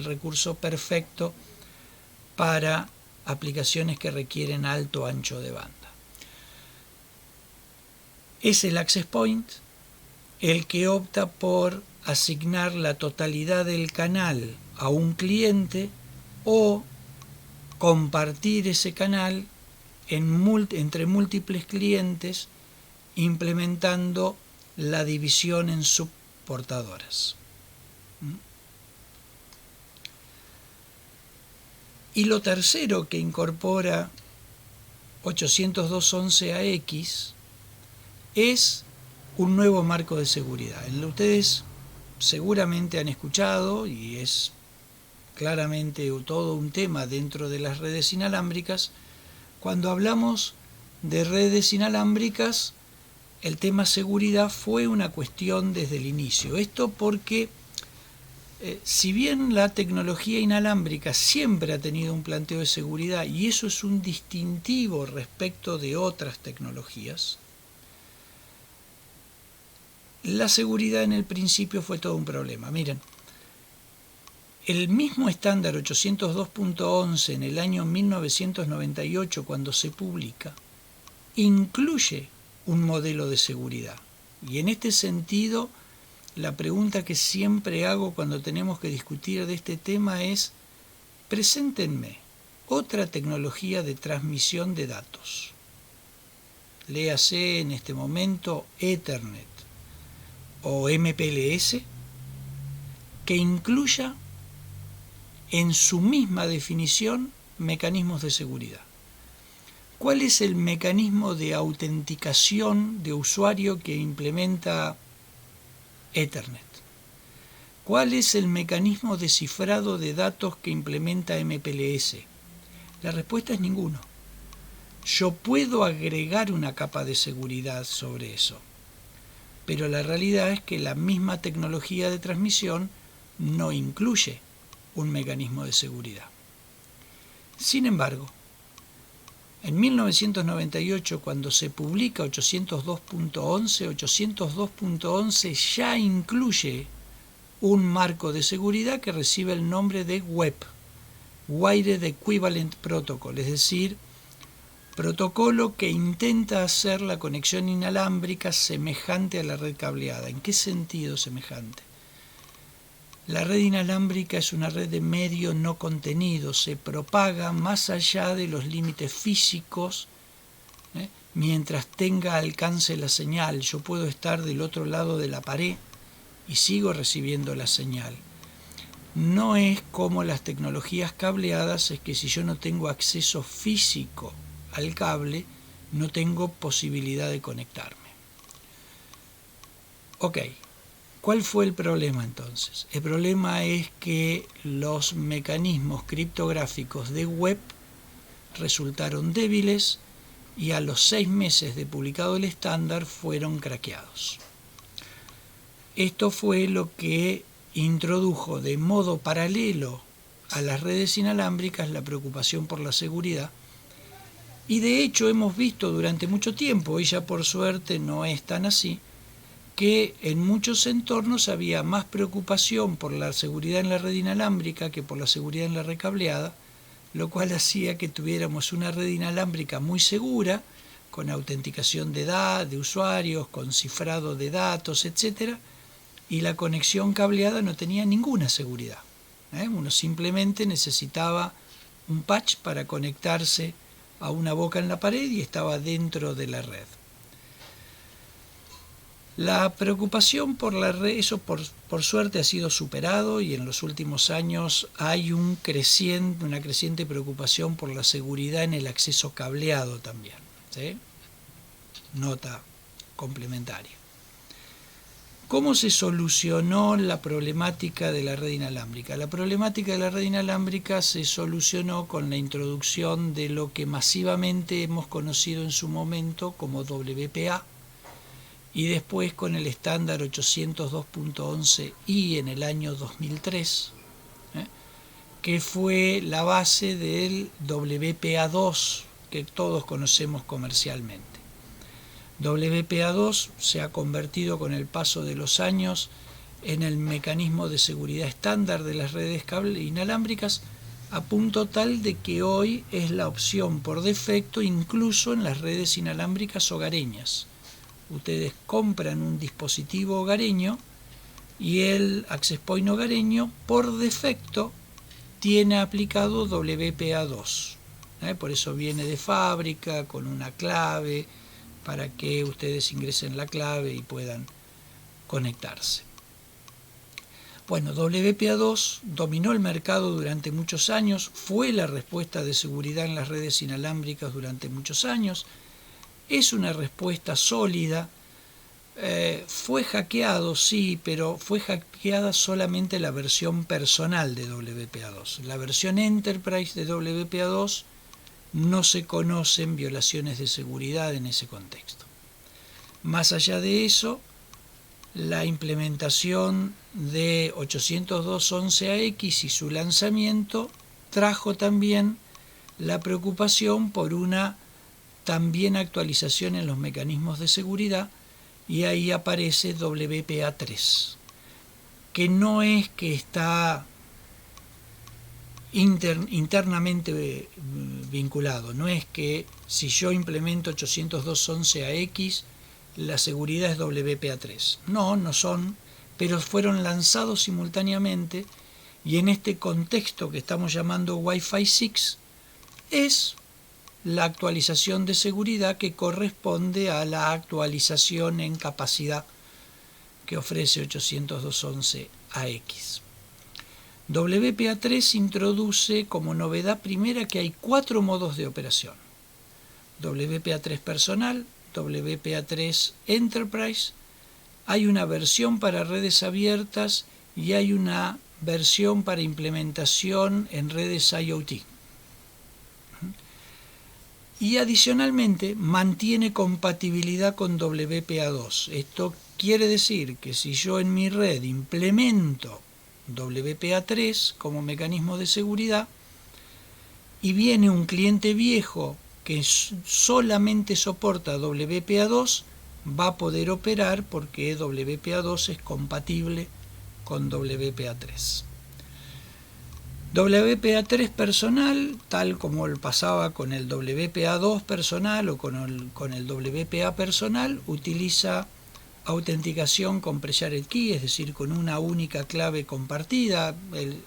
recurso perfecto para aplicaciones que requieren alto ancho de banda. Es el access point el que opta por asignar la totalidad del canal a un cliente o compartir ese canal entre múltiples clientes implementando la división en subportadoras. Y lo tercero que incorpora 802.11ax es un nuevo marco de seguridad. Ustedes seguramente han escuchado, y es claramente todo un tema dentro de las redes inalámbricas, cuando hablamos de redes inalámbricas, el tema seguridad fue una cuestión desde el inicio. Esto porque si bien la tecnología inalámbrica siempre ha tenido un planteo de seguridad, y eso es un distintivo respecto de otras tecnologías, la seguridad en el principio fue todo un problema. Miren, el mismo estándar 802.11 en el año 1998, cuando se publica, incluye un modelo de seguridad. Y en este sentido, la pregunta que siempre hago cuando tenemos que discutir de este tema es: preséntenme otra tecnología de transmisión de datos, léase en este momento Ethernet o MPLS, que incluya en su misma definición mecanismos de seguridad. ¿Cuál es el mecanismo de autenticación de usuario que implementa Ethernet? ¿Cuál es el mecanismo de cifrado de datos que implementa MPLS? La respuesta es ninguno. Yo puedo agregar una capa de seguridad sobre eso, pero la realidad es que la misma tecnología de transmisión no incluye un mecanismo de seguridad. Sin embargo, en 1998, cuando se publica 802.11 ya incluye un marco de seguridad que recibe el nombre de WEP, Wired Equivalent Protocol, es decir, protocolo que intenta hacer la conexión inalámbrica semejante a la red cableada. ¿En qué sentido semejante? La red inalámbrica es una red de medio no contenido, se propaga más allá de los límites físicos, mientras tenga alcance la señal. Yo puedo estar del otro lado de la pared y sigo recibiendo la señal. No es como las tecnologías cableadas, es que si yo no tengo acceso físico al cable, no tengo posibilidad de conectarme. Ok. ¿Cuál fue el problema entonces? El problema es que los mecanismos criptográficos de web resultaron débiles y a los 6 meses de publicado el estándar fueron craqueados. Esto fue lo que introdujo de modo paralelo a las redes inalámbricas la preocupación por la seguridad Y de hecho hemos visto durante mucho tiempo, hoy ya por suerte no es tan así, que en muchos entornos había más preocupación por la seguridad en la red inalámbrica que por la seguridad en la red cableada, lo cual hacía que tuviéramos una red inalámbrica muy segura, con autenticación de usuarios, con cifrado de datos, etc. Y la conexión cableada no tenía ninguna seguridad. Uno simplemente necesitaba un patch para conectarse a una boca en la pared y estaba dentro de la red. La preocupación por la red, eso por suerte ha sido superado, y en los últimos años hay una creciente preocupación por la seguridad en el acceso cableado también, ¿sí? Nota complementaria. ¿Cómo se solucionó la problemática de la red inalámbrica? La problemática de la red inalámbrica se solucionó con la introducción de lo que masivamente hemos conocido en su momento como WPA, y después con el estándar 802.11i en el año 2003, que fue la base del WPA2 que todos conocemos comercialmente. WPA2 se ha convertido con el paso de los años en el mecanismo de seguridad estándar de las redes inalámbricas, a punto tal de que hoy es la opción por defecto incluso en las redes inalámbricas hogareñas. Ustedes compran un dispositivo hogareño y el access point hogareño por defecto tiene aplicado WPA2. Por eso viene de fábrica con una clave para que ustedes ingresen la clave y puedan conectarse. Bueno, WPA2 dominó el mercado durante muchos años, fue la respuesta de seguridad en las redes inalámbricas durante muchos años. Es una respuesta sólida, fue hackeado, sí, pero fue hackeada solamente la versión personal de WPA2. La versión Enterprise de WPA2 no se conocen violaciones de seguridad en ese contexto. Más allá de eso, la implementación de 802.11ax y su lanzamiento trajo también la preocupación por una también actualización en los mecanismos de seguridad, y ahí aparece WPA3, que no es que está internamente vinculado, no es que si yo implemento 802.11ax la seguridad es WPA3, no son, pero fueron lanzados simultáneamente, y en este contexto que estamos llamando Wi-Fi 6 es la actualización de seguridad que corresponde a la actualización en capacidad que ofrece 802.11ax. WPA3 introduce como novedad primera que hay 4 modos de operación: WPA3 personal, WPA3 Enterprise, hay una versión para redes abiertas y hay una versión para implementación en redes IoT. Y adicionalmente mantiene compatibilidad con WPA2. Esto quiere decir que si yo en mi red implemento WPA3 como mecanismo de seguridad y viene un cliente viejo que solamente soporta WPA2, va a poder operar porque WPA2 es compatible con WPA3. WPA3 personal, tal como pasaba con el WPA2 personal o con el WPA personal, utiliza autenticación con pre-shared key, es decir, con una única clave compartida.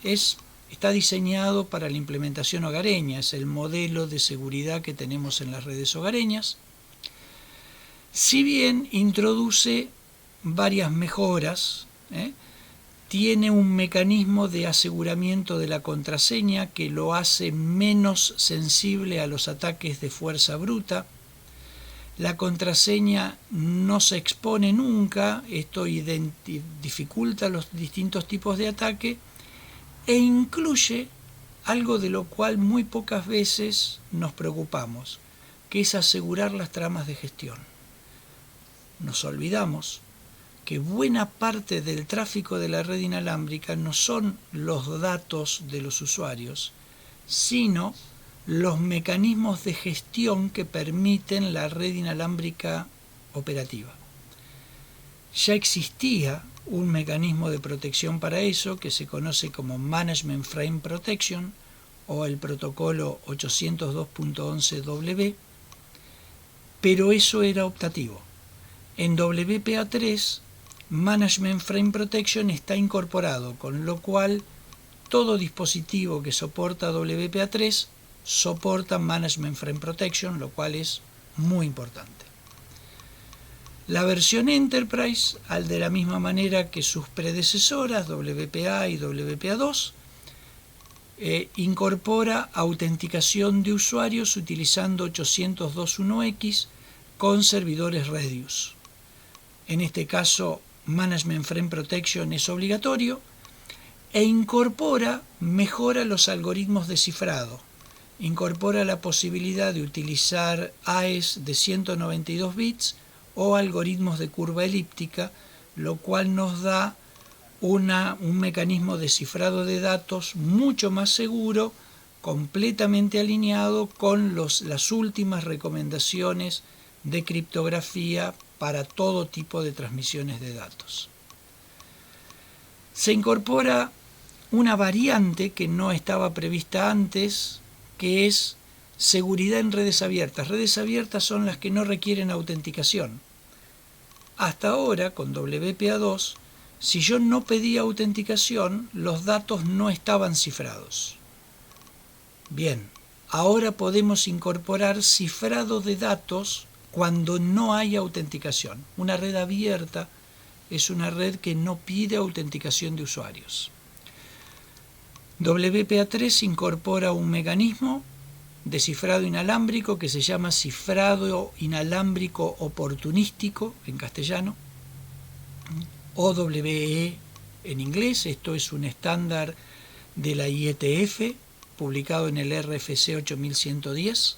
Está diseñado para la implementación hogareña, es el modelo de seguridad que tenemos en las redes hogareñas. Si bien introduce varias mejoras, tiene un mecanismo de aseguramiento de la contraseña que lo hace menos sensible a los ataques de fuerza bruta. La contraseña no se expone nunca, esto dificulta los distintos tipos de ataque, e incluye algo de lo cual muy pocas veces nos preocupamos, que es asegurar las tramas de gestión. Nos olvidamos que buena parte del tráfico de la red inalámbrica no son los datos de los usuarios, sino los mecanismos de gestión que permiten la red inalámbrica operativa. Ya existía un mecanismo de protección para eso que se conoce como Management Frame Protection o el protocolo 802.11w, pero eso era optativo. En WPA3, Management Frame Protection está incorporado, con lo cual todo dispositivo que soporta WPA3 soporta Management Frame Protection, lo cual es muy importante. La versión Enterprise, al de la misma manera que sus predecesoras, WPA y WPA2, incorpora autenticación de usuarios utilizando 802.1x con servidores Redis. En este caso, Management Frame Protection es obligatorio e mejora los algoritmos de cifrado. Incorpora la posibilidad de utilizar AES de 192 bits o algoritmos de curva elíptica, lo cual nos da un mecanismo de cifrado de datos mucho más seguro, completamente alineado con las últimas recomendaciones de criptografía para todo tipo de transmisiones de datos. Se incorpora una variante que no estaba prevista antes, que es seguridad en redes abiertas. Redes abiertas son las que no requieren autenticación. Hasta ahora, con WPA2, si yo no pedía autenticación, los datos no estaban cifrados. Bien, ahora podemos incorporar cifrado de datos cuando no hay autenticación. Una red abierta es una red que no pide autenticación de usuarios. WPA3 incorpora un mecanismo de cifrado inalámbrico que se llama cifrado inalámbrico oportunístico en castellano, OWE en inglés. Esto es un estándar de la IETF publicado en el RFC 8110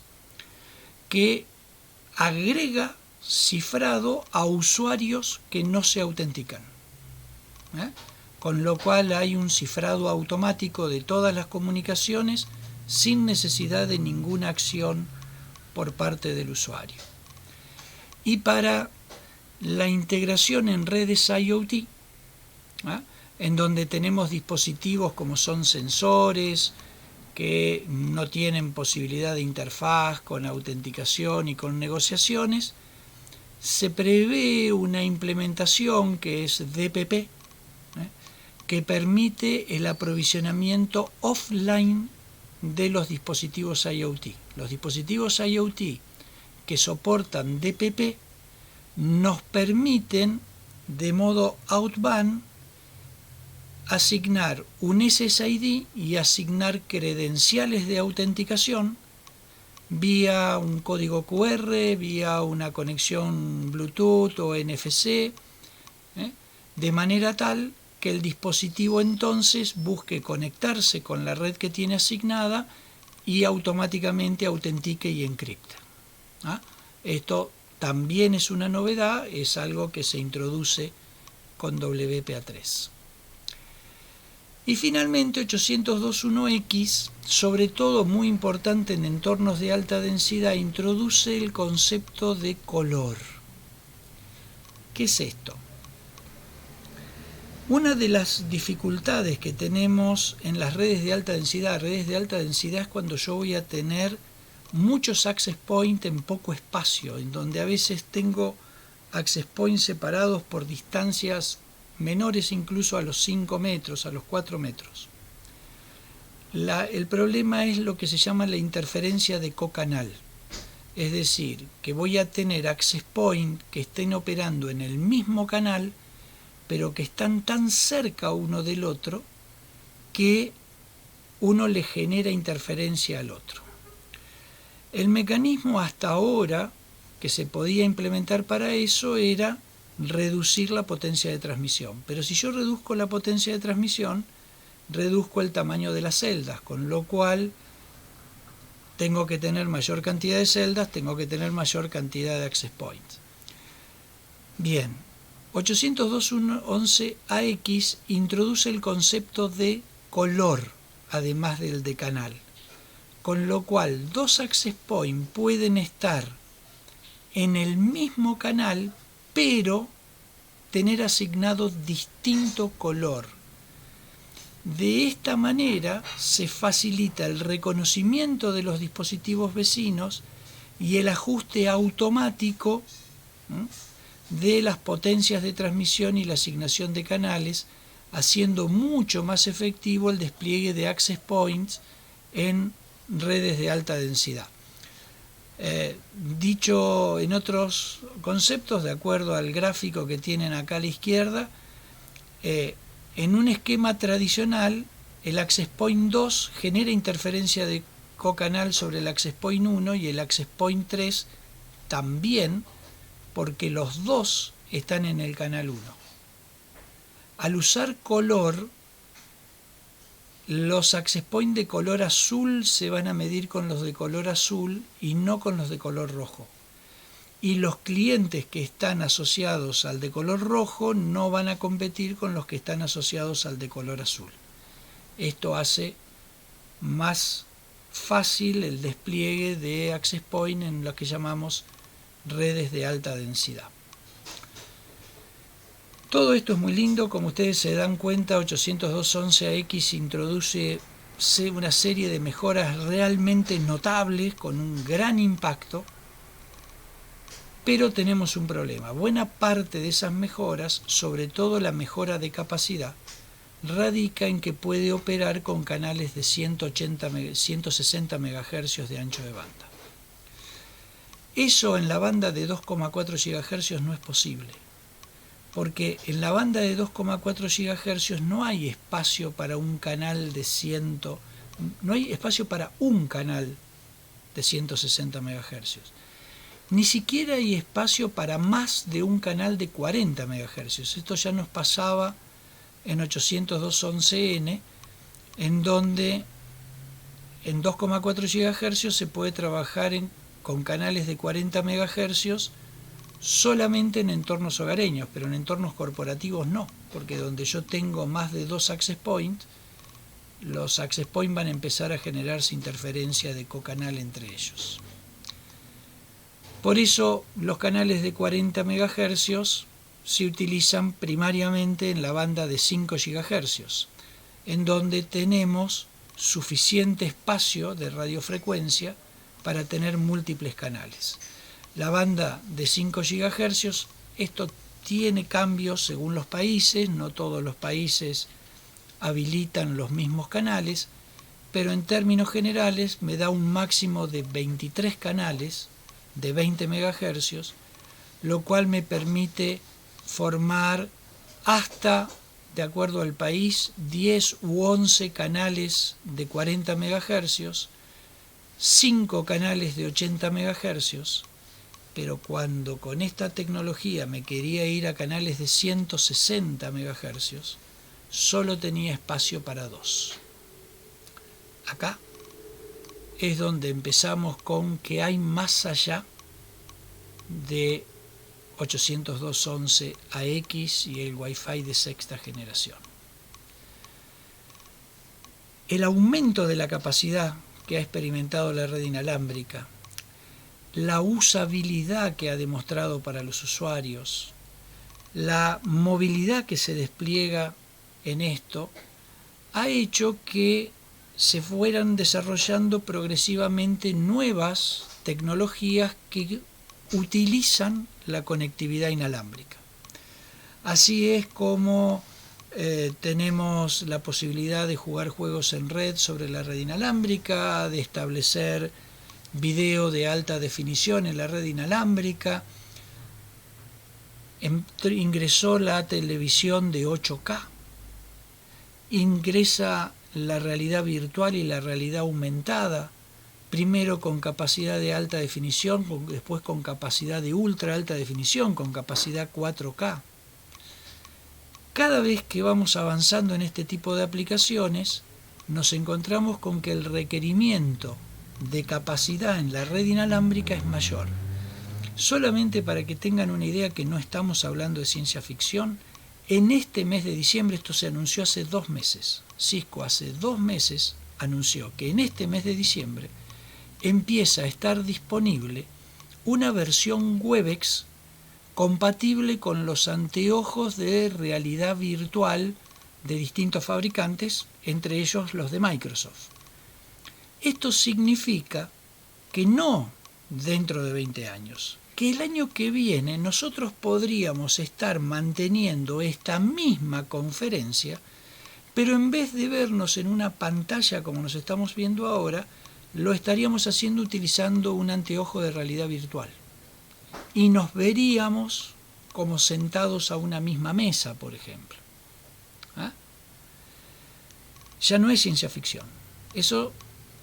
que agrega cifrado a usuarios que no se autentican, con lo cual hay un cifrado automático de todas las comunicaciones sin necesidad de ninguna acción por parte del usuario. Y para la integración en redes IoT, en donde tenemos dispositivos como son sensores que no tienen posibilidad de interfaz con autenticación y con negociaciones, se prevé una implementación que es DPP, que permite el aprovisionamiento offline de los dispositivos IoT. Los dispositivos IoT que soportan DPP nos permiten de modo outbound asignar un SSID y asignar credenciales de autenticación vía un código QR, vía una conexión Bluetooth o NFC, de manera tal que el dispositivo entonces busque conectarse con la red que tiene asignada y automáticamente autentique y encripta. Esto también es una novedad, es algo que se introduce con WPA3. Y finalmente 802.1x, sobre todo muy importante en entornos de alta densidad, introduce el concepto de color. ¿Qué es esto? Una de las dificultades que tenemos en las redes de alta densidad es cuando yo voy a tener muchos access points en poco espacio, en donde a veces tengo access points separados por distancias menores incluso a los 5 metros, a los 4 metros. El problema es lo que se llama la interferencia de cocanal, es decir, que voy a tener access points que estén operando en el mismo canal, pero que están tan cerca uno del otro que uno le genera interferencia al otro. El mecanismo hasta ahora que se podía implementar para eso era reducir la potencia de transmisión. Pero si yo reduzco la potencia de transmisión, reduzco el tamaño de las celdas, con lo cual tengo que tener mayor cantidad de celdas, tengo que tener mayor cantidad de access points. Bien, 802.11ax introduce el concepto de color, además del de canal. con lo cual dos access points pueden estar en el mismo canal, pero tener asignado distinto color. De esta manera se facilita el reconocimiento de los dispositivos vecinos y el ajuste automático de las potencias de transmisión y la asignación de canales, haciendo mucho más efectivo el despliegue de access points en redes de alta densidad. Dicho en otros conceptos, de acuerdo al gráfico que tienen acá a la izquierda, en un esquema tradicional, el access point 2 genera interferencia de cocanal sobre el access point 1 y el access point 3 también, porque los dos están en el canal 1. Al usar color, los access point de color azul se van a medir con los de color azul y no con los de color rojo. Y los clientes que están asociados al de color rojo no van a competir con los que están asociados al de color azul. Esto hace más fácil el despliegue de access point en lo que llamamos redes de alta densidad. Todo esto es muy lindo. Como ustedes se dan cuenta, 802.11ax introduce una serie de mejoras realmente notables con un gran impacto, pero tenemos un problema. Buena parte de esas mejoras, sobre todo la mejora de capacidad, radica en que puede operar con canales de 160 MHz de ancho de banda. Eso en la banda de 2,4 GHz no es posible, porque en la banda de 2,4 GHz no hay espacio para un canal de 160 MHz. Ni siquiera hay espacio para más de un canal de 40 MHz. Esto ya nos pasaba en 802.11n, en donde en 2,4 GHz se puede trabajar con canales de 40 MHz solamente en entornos hogareños, pero en entornos corporativos no, porque donde yo tengo más de 2 access points, los access points van a empezar a generarse interferencia de cocanal entre ellos. Por eso los canales de 40 MHz se utilizan primariamente en la banda de 5 GHz, en donde tenemos suficiente espacio de radiofrecuencia para tener múltiples canales. La banda de 5 GHz, esto tiene cambios según los países, no todos los países habilitan los mismos canales, pero en términos generales me da un máximo de 23 canales de 20 MHz, lo cual me permite formar hasta, de acuerdo al país, 10 u 11 canales de 40 MHz, 5 canales de 80 MHz, pero cuando con esta tecnología me quería ir a canales de 160 MHz, solo tenía espacio para 2. Acá es donde empezamos con que hay más allá de 802.11ax y el Wi-Fi de sexta generación. El aumento de la capacidad que ha experimentado la red inalámbrica, la usabilidad que ha demostrado para los usuarios, la movilidad que se despliega en esto, ha hecho que se fueran desarrollando progresivamente nuevas tecnologías que utilizan la conectividad inalámbrica. Así es como tenemos la posibilidad de jugar juegos en red sobre la red inalámbrica, de establecer video de alta definición en la red inalámbrica. Ingresó la televisión de 8K, ingresa la realidad virtual y la realidad aumentada, primero con capacidad de alta definición, después con capacidad de ultra alta definición, con capacidad 4K. Cada vez que vamos avanzando en este tipo de aplicaciones, nos encontramos con que el requerimiento de capacidad en la red inalámbrica es mayor. Solamente para que tengan una idea que no estamos hablando de ciencia ficción, en este mes de diciembre, esto se anunció hace 2 meses, Cisco hace 2 meses anunció que en este mes de diciembre empieza a estar disponible una versión Webex compatible con los anteojos de realidad virtual de distintos fabricantes, entre ellos los de Microsoft. Esto significa que no dentro de 20 años, que el año que viene nosotros podríamos estar manteniendo esta misma conferencia, pero en vez de vernos en una pantalla como nos estamos viendo ahora, lo estaríamos haciendo utilizando un anteojo de realidad virtual. Y nos veríamos como sentados a una misma mesa, por ejemplo. ¿Ah? Ya no es ciencia ficción. Eso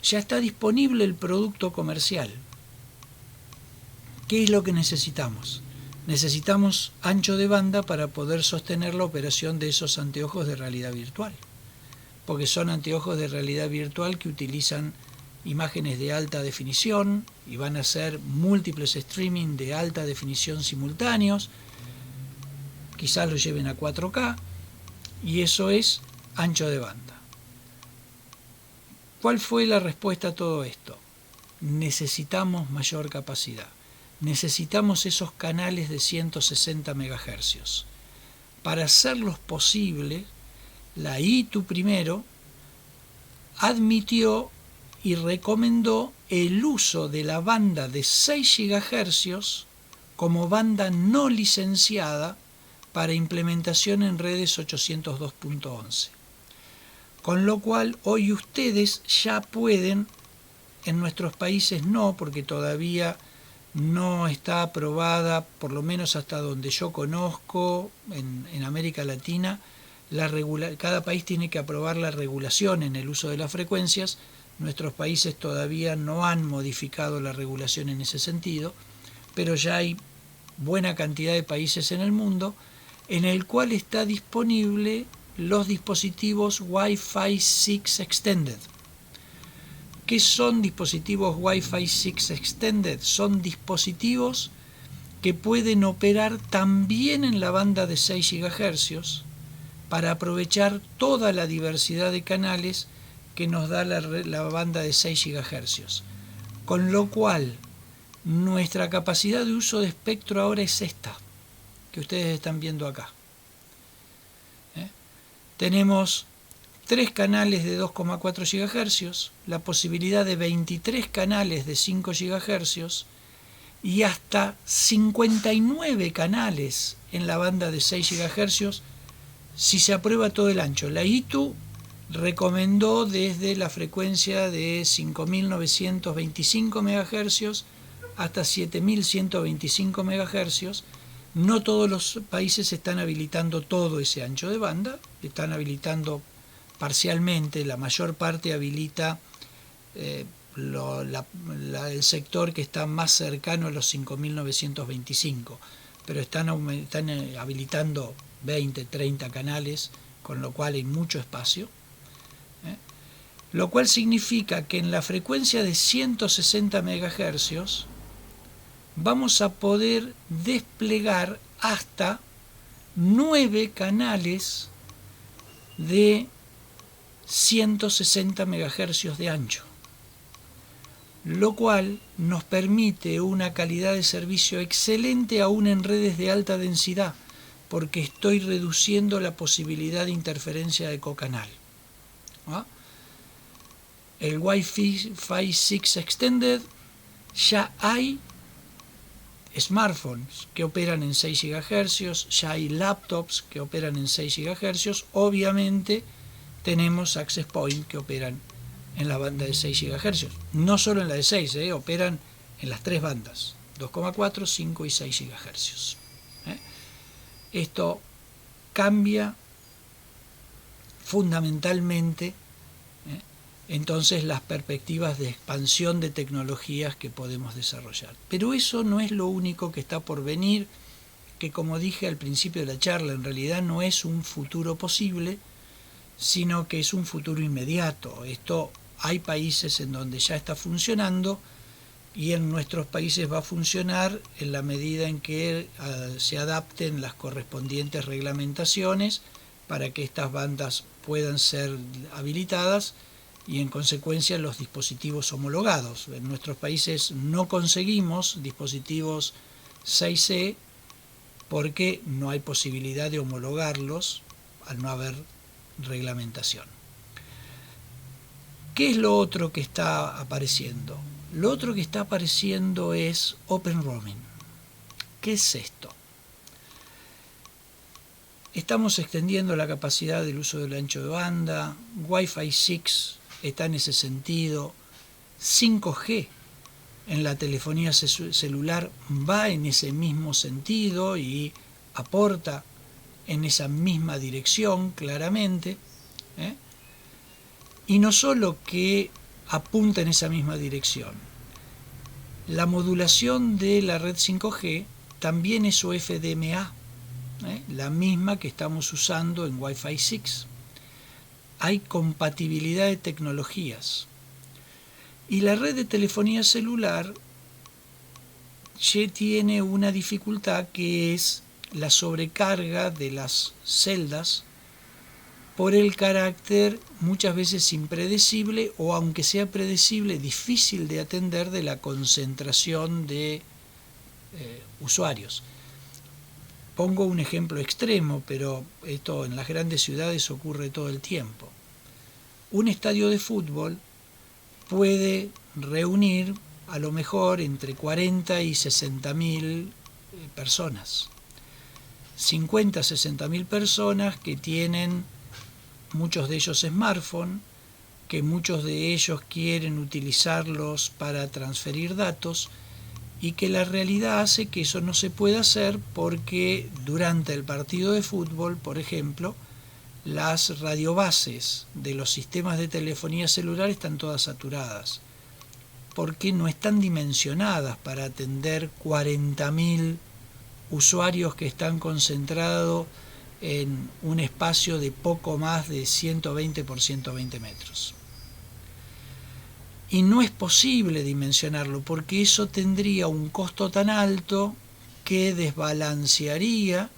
ya está disponible, el producto comercial. ¿Qué es lo que necesitamos? Necesitamos ancho de banda para poder sostener la operación de esos anteojos de realidad virtual. Porque son anteojos de realidad virtual que utilizan imágenes de alta definición y van a hacer múltiples streaming de alta definición simultáneos, quizás lo lleven a 4K, y eso es ancho de banda. ¿Cuál fue la respuesta a todo esto? Necesitamos mayor capacidad, necesitamos esos canales de 160 MHz. Para hacerlos posible, la ITU primero admitió y recomendó el uso de la banda de 6 GHz como banda no licenciada para implementación en redes 802.11. Con lo cual hoy ustedes ya pueden, en nuestros países no, porque todavía no está aprobada, por lo menos hasta donde yo conozco, en América Latina, cada país tiene que aprobar la regulación en el uso de las frecuencias. Nuestros países todavía no han modificado la regulación en ese sentido, pero ya hay buena cantidad de países en el mundo en el cual está disponible los dispositivos Wi-Fi 6 Extended. ¿Qué son dispositivos Wi-Fi 6 Extended? Son dispositivos que pueden operar también en la banda de 6 GHz para aprovechar toda la diversidad de canales que nos da la banda de 6 GHz. Con lo cual, nuestra capacidad de uso de espectro ahora es esta, que ustedes están viendo acá. Tenemos 3 canales de 2,4 GHz, la posibilidad de 23 canales de 5 GHz y hasta 59 canales en la banda de 6 GHz si se aprueba todo el ancho. La ITU recomendó desde la frecuencia de 5.925 MHz hasta 7.125 MHz. No todos los países están habilitando todo ese ancho de banda, están habilitando parcialmente, la mayor parte habilita el sector que está más cercano a los 5.925, pero están habilitando 20, 30 canales, con lo cual hay mucho espacio. Lo cual significa que en la frecuencia de 160 MHz vamos a poder desplegar hasta 9 canales de 160 MHz de ancho, lo cual nos permite una calidad de servicio excelente aún en redes de alta densidad, porque estoy reduciendo la posibilidad de interferencia de cocanal. ¿Ah? El Wi-Fi 6 Extended, ya hay smartphones que operan en 6 GHz, ya hay laptops que operan en 6 GHz, obviamente tenemos access point que operan en la banda de 6 GHz, no solo en la de 6, operan en las 3 bandas, 2,4, 5 y 6 GHz. Esto cambia fundamentalmente entonces las perspectivas de expansión de tecnologías que podemos desarrollar. Pero eso no es lo único que está por venir, que como dije al principio de la charla, en realidad no es un futuro posible, sino que es un futuro inmediato. Esto hay países en donde ya está funcionando y en nuestros países va a funcionar en la medida en que se adapten las correspondientes reglamentaciones para que estas bandas puedan ser habilitadas y en consecuencia los dispositivos homologados. En nuestros países no conseguimos dispositivos 6C porque no hay posibilidad de homologarlos al no haber reglamentación. ¿Qué es lo otro que está apareciendo? Lo otro que está apareciendo es Open Roaming. ¿Qué es esto? Estamos extendiendo la capacidad del uso del ancho de banda, Wi-Fi 6 está en ese sentido, 5G en la telefonía celular va en ese mismo sentido y aporta en esa misma dirección claramente, ¿eh? Y no solo que apunta en esa misma dirección, la modulación de la red 5G también es UFDMA, la misma que estamos usando en Wi-Fi 6. Hay compatibilidad de tecnologías. Y la red de telefonía celular tiene una dificultad que es la sobrecarga de las celdas por el carácter muchas veces impredecible o, aunque sea predecible, difícil de atender de la concentración de usuarios. Pongo un ejemplo extremo, pero esto en las grandes ciudades ocurre todo el tiempo. Un estadio de fútbol puede reunir a lo mejor entre 40 y 60.000 personas. 50 a 60.000 personas que tienen muchos de ellos smartphone, que muchos de ellos quieren utilizarlos para transferir datos, y que la realidad hace que eso no se pueda hacer porque durante el partido de fútbol, por ejemplo, las radiobases de los sistemas de telefonía celular están todas saturadas, porque no están dimensionadas para atender 40.000 usuarios que están concentrados en un espacio de poco más de 120 por 120 metros. Y no es posible dimensionarlo porque eso tendría un costo tan alto que desbalancearía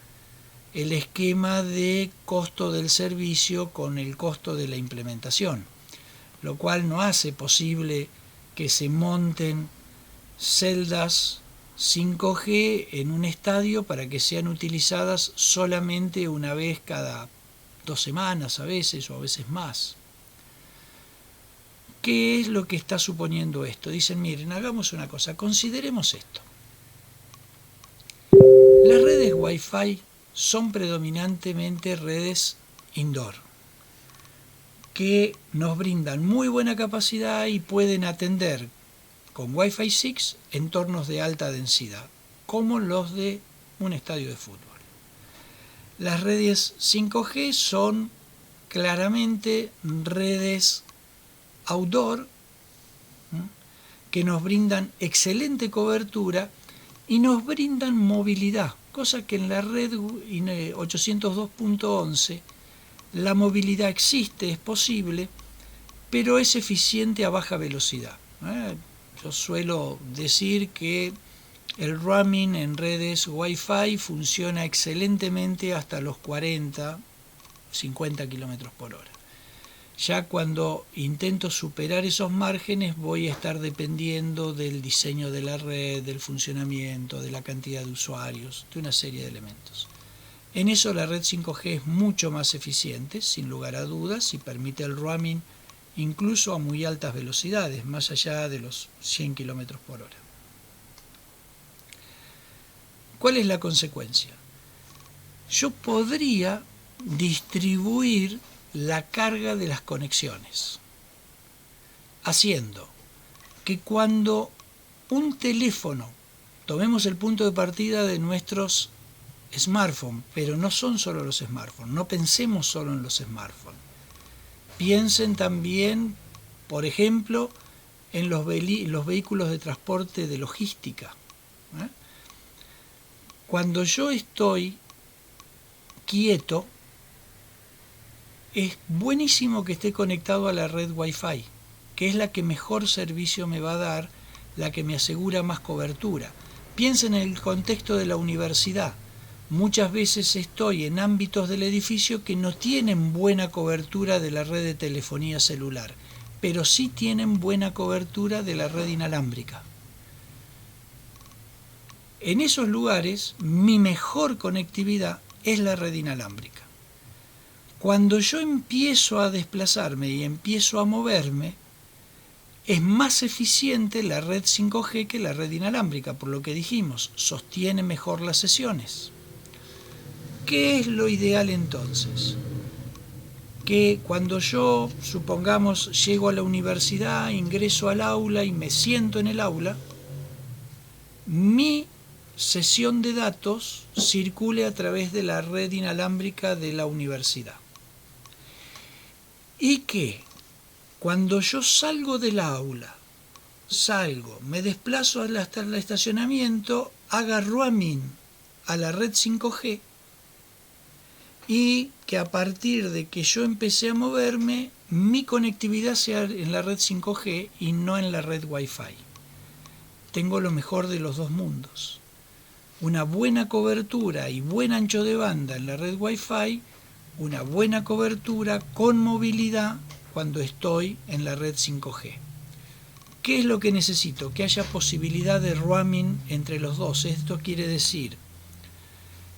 el esquema de costo del servicio con el costo de la implementación, lo cual no hace posible que se monten celdas 5G en un estadio para que sean utilizadas solamente una vez cada 2 semanas a veces o a veces más. ¿Qué es lo que está suponiendo esto? Dicen, miren, hagamos una cosa, consideremos esto. Las redes Wi-Fi son predominantemente redes indoor, que nos brindan muy buena capacidad y pueden atender con Wi-Fi 6 entornos de alta densidad, como los de un estadio de fútbol. Las redes 5G son claramente redes outdoor, que nos brindan excelente cobertura y nos brindan movilidad, cosa que en la red 802.11 la movilidad existe, es posible, pero es eficiente a baja velocidad. Yo suelo decir que el roaming en redes Wi-Fi funciona excelentemente hasta los 40, 50 kilómetros por hora. Ya cuando intento superar esos márgenes voy a estar dependiendo del diseño de la red, del funcionamiento, de la cantidad de usuarios, de una serie de elementos. En eso la red 5G es mucho más eficiente, sin lugar a dudas, y permite el roaming incluso a muy altas velocidades, más allá de los 100 km por hora. ¿Cuál es la consecuencia? Yo podría distribuir la carga de las conexiones, haciendo que cuando un teléfono, tomemos el punto de partida de nuestros smartphones, pero no son solo los smartphones, no pensemos solo en los smartphones, piensen también, por ejemplo, en los vehículos de transporte de logística. Cuando yo estoy quieto, es buenísimo que esté conectado a la red Wi-Fi, que es la que mejor servicio me va a dar, la que me asegura más cobertura. Piensen en el contexto de la universidad. Muchas veces estoy en ámbitos del edificio que no tienen buena cobertura de la red de telefonía celular, pero sí tienen buena cobertura de la red inalámbrica. En esos lugares, mi mejor conectividad es la red inalámbrica. Cuando yo empiezo a desplazarme y empiezo a moverme, es más eficiente la red 5G que la red inalámbrica, por lo que dijimos, sostiene mejor las sesiones. ¿Qué es lo ideal entonces? Que cuando yo, supongamos, llego a la universidad, ingreso al aula y me siento en el aula, mi sesión de datos circule a través de la red inalámbrica de la universidad. Y que cuando yo salgo del aula, me desplazo hasta el estacionamiento, haga roaming a la red 5G y que a partir de que yo empecé a moverme, mi conectividad sea en la red 5G y no en la red Wi-Fi. Tengo lo mejor de los dos mundos. Una buena cobertura y buen ancho de banda en la red Wi-Fi, una buena cobertura con movilidad cuando estoy en la red 5G. ¿Qué es lo que necesito? Que haya posibilidad de roaming entre los dos. Esto quiere decir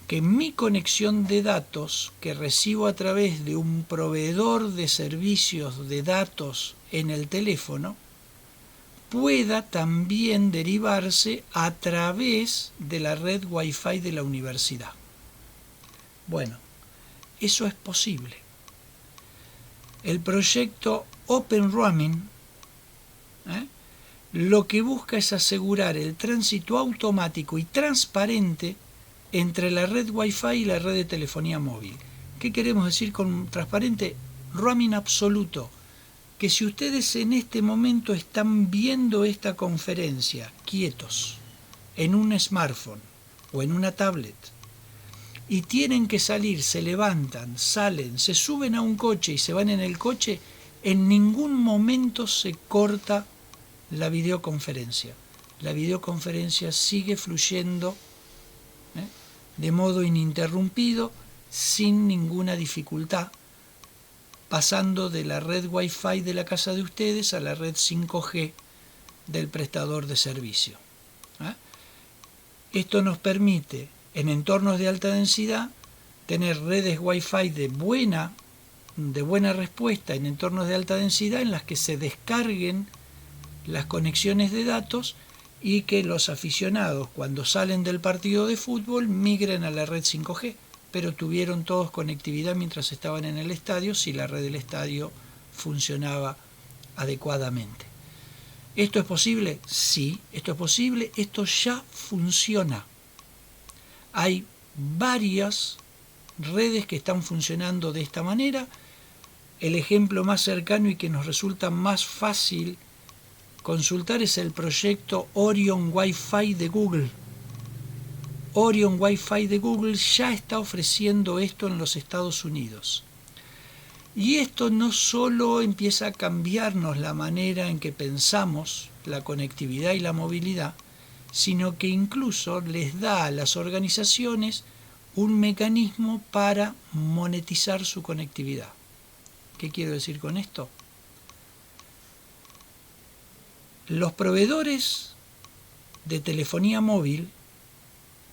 que mi conexión de datos que recibo a través de un proveedor de servicios de datos en el teléfono pueda también derivarse a través de la red Wi-Fi de la universidad. Bueno, eso es posible. El proyecto Open Roaming lo que busca es asegurar el tránsito automático y transparente entre la red Wi-Fi y la red de telefonía móvil. ¿Qué queremos decir con transparente? Roaming absoluto. Que si ustedes en este momento están viendo esta conferencia quietos en un smartphone o en una tablet y tienen que salir, se levantan, salen, se suben a un coche y se van en el coche, en ningún momento se corta la videoconferencia. La videoconferencia sigue fluyendo de modo ininterrumpido, sin ninguna dificultad, pasando de la red Wi-Fi de la casa de ustedes a la red 5G del prestador de servicio. Esto nos permite, en entornos de alta densidad, tener redes Wi-Fi de buena respuesta en entornos de alta densidad en las que se descarguen las conexiones de datos y que los aficionados, cuando salen del partido de fútbol, migren a la red 5G, pero tuvieron todos conectividad mientras estaban en el estadio si la red del estadio funcionaba adecuadamente. ¿Esto es posible? Sí, esto es posible, esto ya funciona. Hay varias redes que están funcionando de esta manera. El ejemplo más cercano y que nos resulta más fácil consultar es el proyecto Orion Wi-Fi de Google. Orion Wi-Fi de Google ya está ofreciendo esto en los Estados Unidos. Y esto no solo empieza a cambiarnos la manera en que pensamos la conectividad y la movilidad, sino que incluso les da a las organizaciones un mecanismo para monetizar su conectividad. ¿Qué quiero decir con esto? Los proveedores de telefonía móvil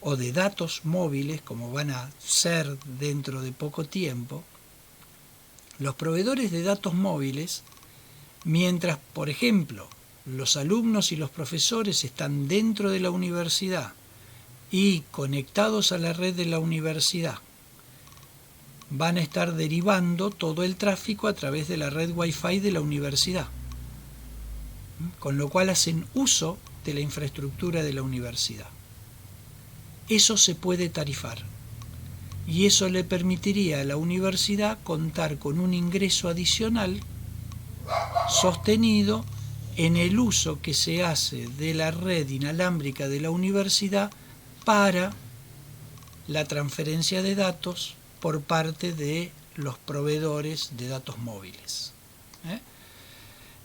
o de datos móviles, como van a ser dentro de poco tiempo, los proveedores de datos móviles, mientras, por ejemplo, los alumnos y los profesores están dentro de la universidad y conectados a la red de la universidad, van a estar derivando todo el tráfico a través de la red Wi-Fi de la universidad, con lo cual hacen uso de la infraestructura de la universidad. Eso se puede tarifar y eso le permitiría a la universidad contar con un ingreso adicional sostenido en el uso que se hace de la red inalámbrica de la universidad para la transferencia de datos por parte de los proveedores de datos móviles.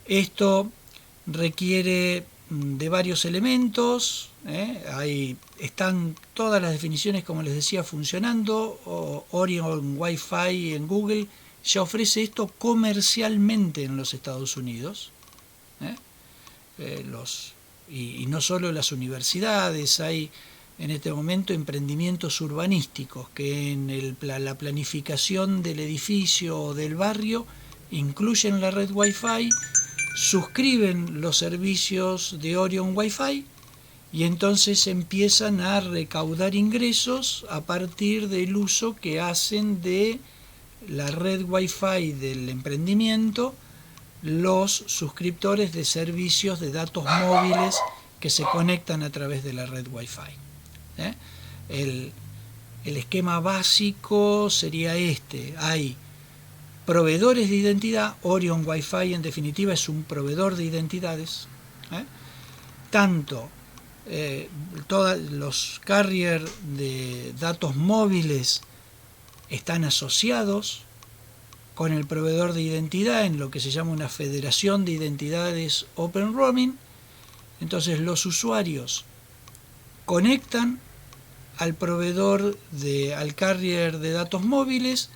Esto requiere de varios elementos, ahí están todas las definiciones, como les decía, funcionando. Orion Wi-Fi en Google ya ofrece esto comercialmente en los Estados Unidos. Y no solo las universidades, hay en este momento emprendimientos urbanísticos que en la planificación del edificio o del barrio incluyen la red Wi-Fi, suscriben los servicios de Orion Wi-Fi y entonces empiezan a recaudar ingresos a partir del uso que hacen de la red Wi-Fi del emprendimiento los suscriptores de servicios de datos móviles que se conectan a través de la red Wi-Fi. El esquema básico sería este: hay proveedores de identidad. Orion Wi-Fi en definitiva es un proveedor de identidades. Tanto todos los carriers de datos móviles están asociados con el proveedor de identidad en lo que se llama una federación de identidades Open Roaming. Entonces los usuarios conectan al proveedor al carrier de datos móviles,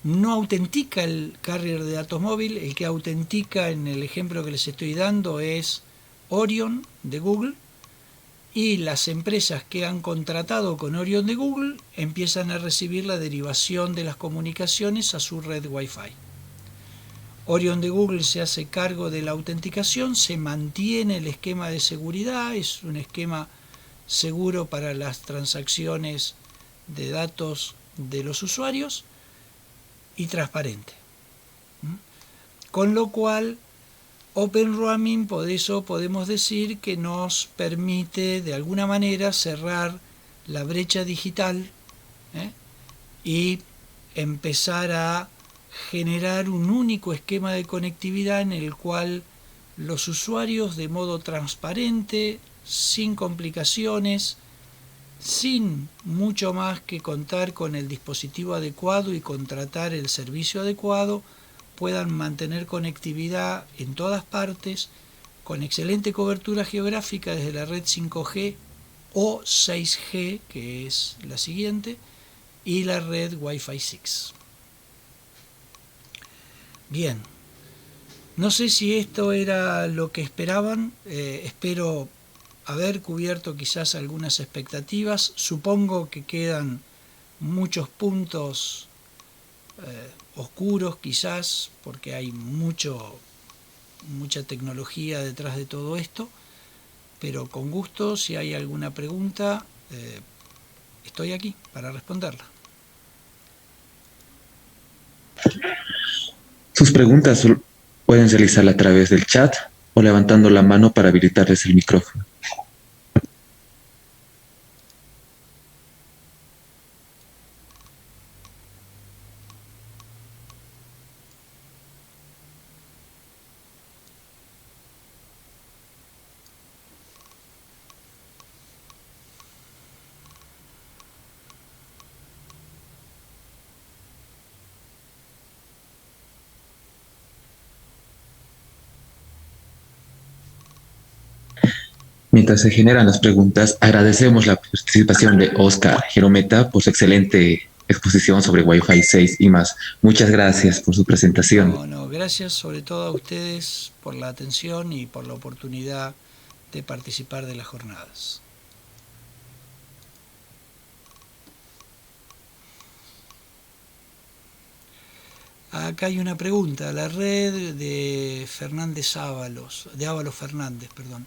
no autentica el carrier de datos móvil, el que autentica en el ejemplo que les estoy dando es Orion de Google, y las empresas que han contratado con Orion de Google empiezan a recibir la derivación de las comunicaciones a su red Wi-Fi. Orion de Google se hace cargo de la autenticación, se mantiene el esquema de seguridad, es un esquema seguro para las transacciones de datos de los usuarios y transparente. Con lo cual, Open Roaming, por eso podemos decir que nos permite de alguna manera cerrar la brecha digital y empezar a generar un único esquema de conectividad en el cual los usuarios de modo transparente, sin complicaciones, sin mucho más que contar con el dispositivo adecuado y contratar el servicio adecuado, puedan mantener conectividad en todas partes, con excelente cobertura geográfica desde la red 5G o 6G, que es la siguiente, y la red Wi-Fi 6. Bien, no sé si esto era lo que esperaban, espero haber cubierto quizás algunas expectativas. Supongo que quedan muchos puntos oscuros quizás, porque hay mucha tecnología detrás de todo esto, pero con gusto, si hay alguna pregunta, estoy aquí para responderla. Sus preguntas pueden realizarla a través del chat o levantando la mano para habilitarles el micrófono. Mientras se generan las preguntas, agradecemos la participación de Oscar Girometa por su excelente exposición sobre Wi-Fi 6 y más. Muchas gracias por su presentación. No, gracias sobre todo a ustedes por la atención y por la oportunidad de participar de las jornadas. Acá hay una pregunta. La red de Ábalos Fernández, perdón.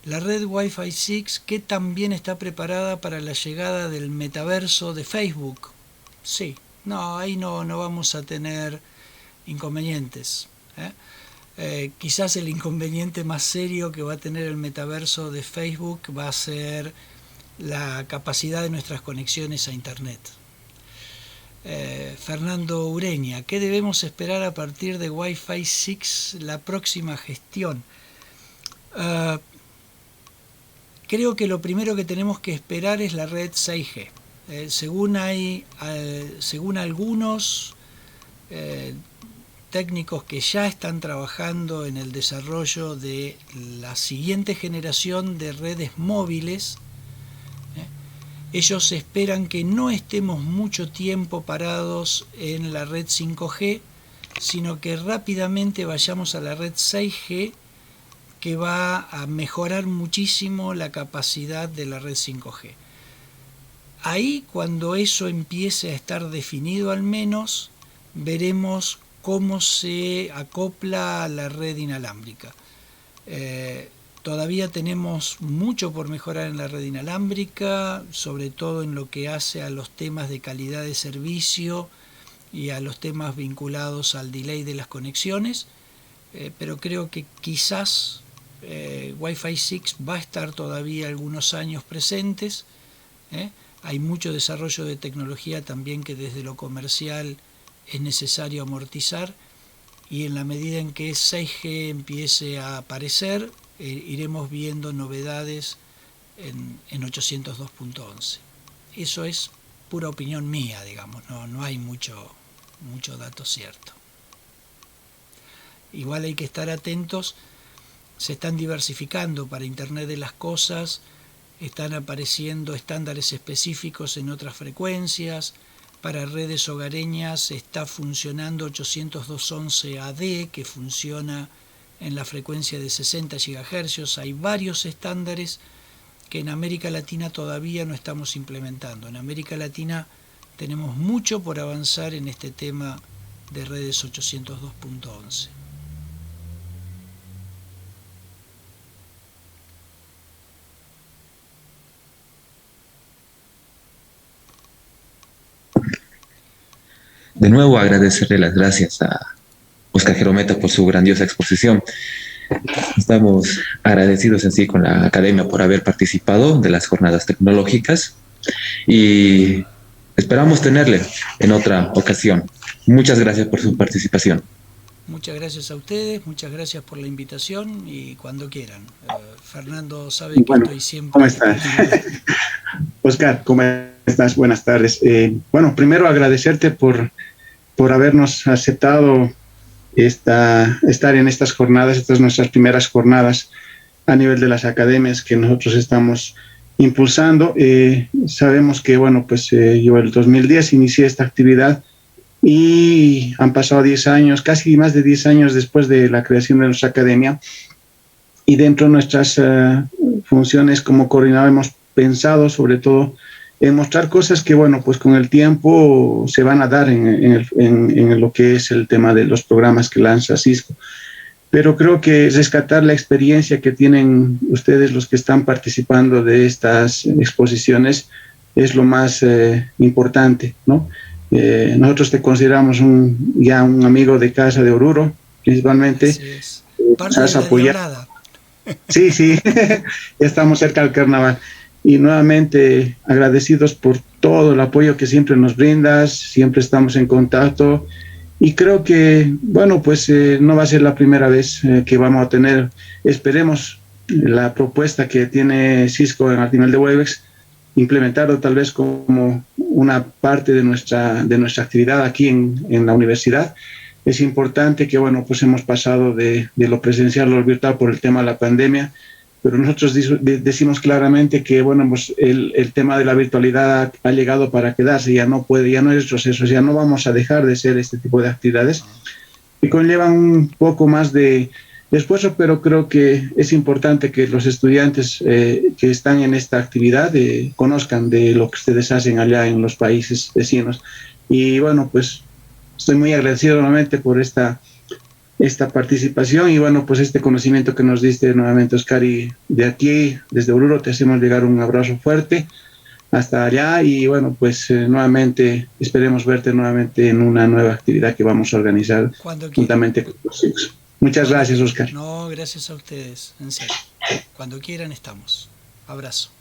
La red Wi-Fi 6, ¿qué también está preparada para la llegada del metaverso de Facebook? Sí, no, ahí no vamos a tener inconvenientes. Quizás el inconveniente más serio que va a tener el metaverso de Facebook va a ser la capacidad de nuestras conexiones a Internet. Fernando Ureña, ¿qué debemos esperar a partir de Wi-Fi 6 la próxima gestión? Creo que lo primero que tenemos que esperar es la red 6G. Según algunos técnicos que ya están trabajando en el desarrollo de la siguiente generación de redes móviles, ellos esperan que no estemos mucho tiempo parados en la red 5G, sino que rápidamente vayamos a la red 6G, que va a mejorar muchísimo la capacidad de la red 5G. Ahí, cuando eso empiece a estar definido al menos, veremos cómo se acopla a la red inalámbrica. Todavía tenemos mucho por mejorar en la red inalámbrica, sobre todo en lo que hace a los temas de calidad de servicio y a los temas vinculados al delay de las conexiones, pero creo que quizás Wi-Fi 6 va a estar todavía algunos años presentes. Hay mucho desarrollo de tecnología también que desde lo comercial es necesario amortizar, y en la medida en que 6G empiece a aparecer, iremos viendo novedades en 802.11. Eso es pura opinión mía, digamos, no hay mucho dato cierto. Igual hay que estar atentos, se están diversificando para Internet de las cosas, están apareciendo estándares específicos en otras frecuencias. Para redes hogareñas está funcionando 802.11 AD, que funciona en la frecuencia de 60 GHz. Hay varios estándares que en América Latina todavía no estamos implementando. En América Latina tenemos mucho por avanzar en este tema de redes 802.11. De nuevo, agradecerle las gracias a Oscar Gerometa por su grandiosa exposición. Estamos agradecidos en sí con la academia por haber participado de las jornadas tecnológicas y esperamos tenerle en otra ocasión. Muchas gracias por su participación. Muchas gracias a ustedes, muchas gracias por la invitación y cuando quieran. Fernando sabe que estoy siempre... ¿Cómo estás? Oscar, ¿cómo estás? Buenas tardes. Bueno, primero agradecerte por habernos aceptado estar en estas jornadas. Estas son nuestras primeras jornadas a nivel de las academias que nosotros estamos impulsando. Sabemos que, bueno, pues yo el 2010 inicié esta actividad y han pasado 10 años, casi más de 10 años después de la creación de nuestra academia, y dentro de nuestras funciones como coordinador hemos pensado sobre todo en mostrar cosas que, bueno, pues con el tiempo se van a dar en lo que es el tema de los programas que lanza Cisco. Pero creo que rescatar la experiencia que tienen ustedes, los que están participando de estas exposiciones, es lo más importante, ¿no? Nosotros te consideramos ya un amigo de casa de Oruro, principalmente. Así es. Parte de la diablada. Sí, ya estamos cerca del carnaval. Y nuevamente agradecidos por todo el apoyo que siempre nos brindas, siempre estamos en contacto. Y creo que, bueno, pues no va a ser la primera vez que vamos a tener, esperemos, la propuesta que tiene Cisco a nivel de Webex, implementarlo tal vez como una parte de nuestra actividad aquí en la universidad. Es importante que, bueno, pues hemos pasado de lo presencial a lo virtual por el tema de la pandemia, pero nosotros decimos claramente que, bueno, pues el tema de la virtualidad ha llegado para quedarse, ya no es retroceso, ya no vamos a dejar de ser este tipo de actividades que conllevan un poco más de esfuerzo, pero creo que es importante que los estudiantes que están en esta actividad conozcan de lo que ustedes hacen allá en los países vecinos. Y bueno, pues estoy muy agradecido nuevamente por esta participación y bueno, pues este conocimiento que nos diste nuevamente, Oscar, y de aquí, desde Oruro, te hacemos llegar un abrazo fuerte hasta allá y bueno, pues nuevamente esperemos verte nuevamente en una nueva actividad que vamos a organizar juntamente con los chicos. Muchas gracias, Oscar. No, gracias a ustedes, en serio. Cuando quieran estamos. Abrazo.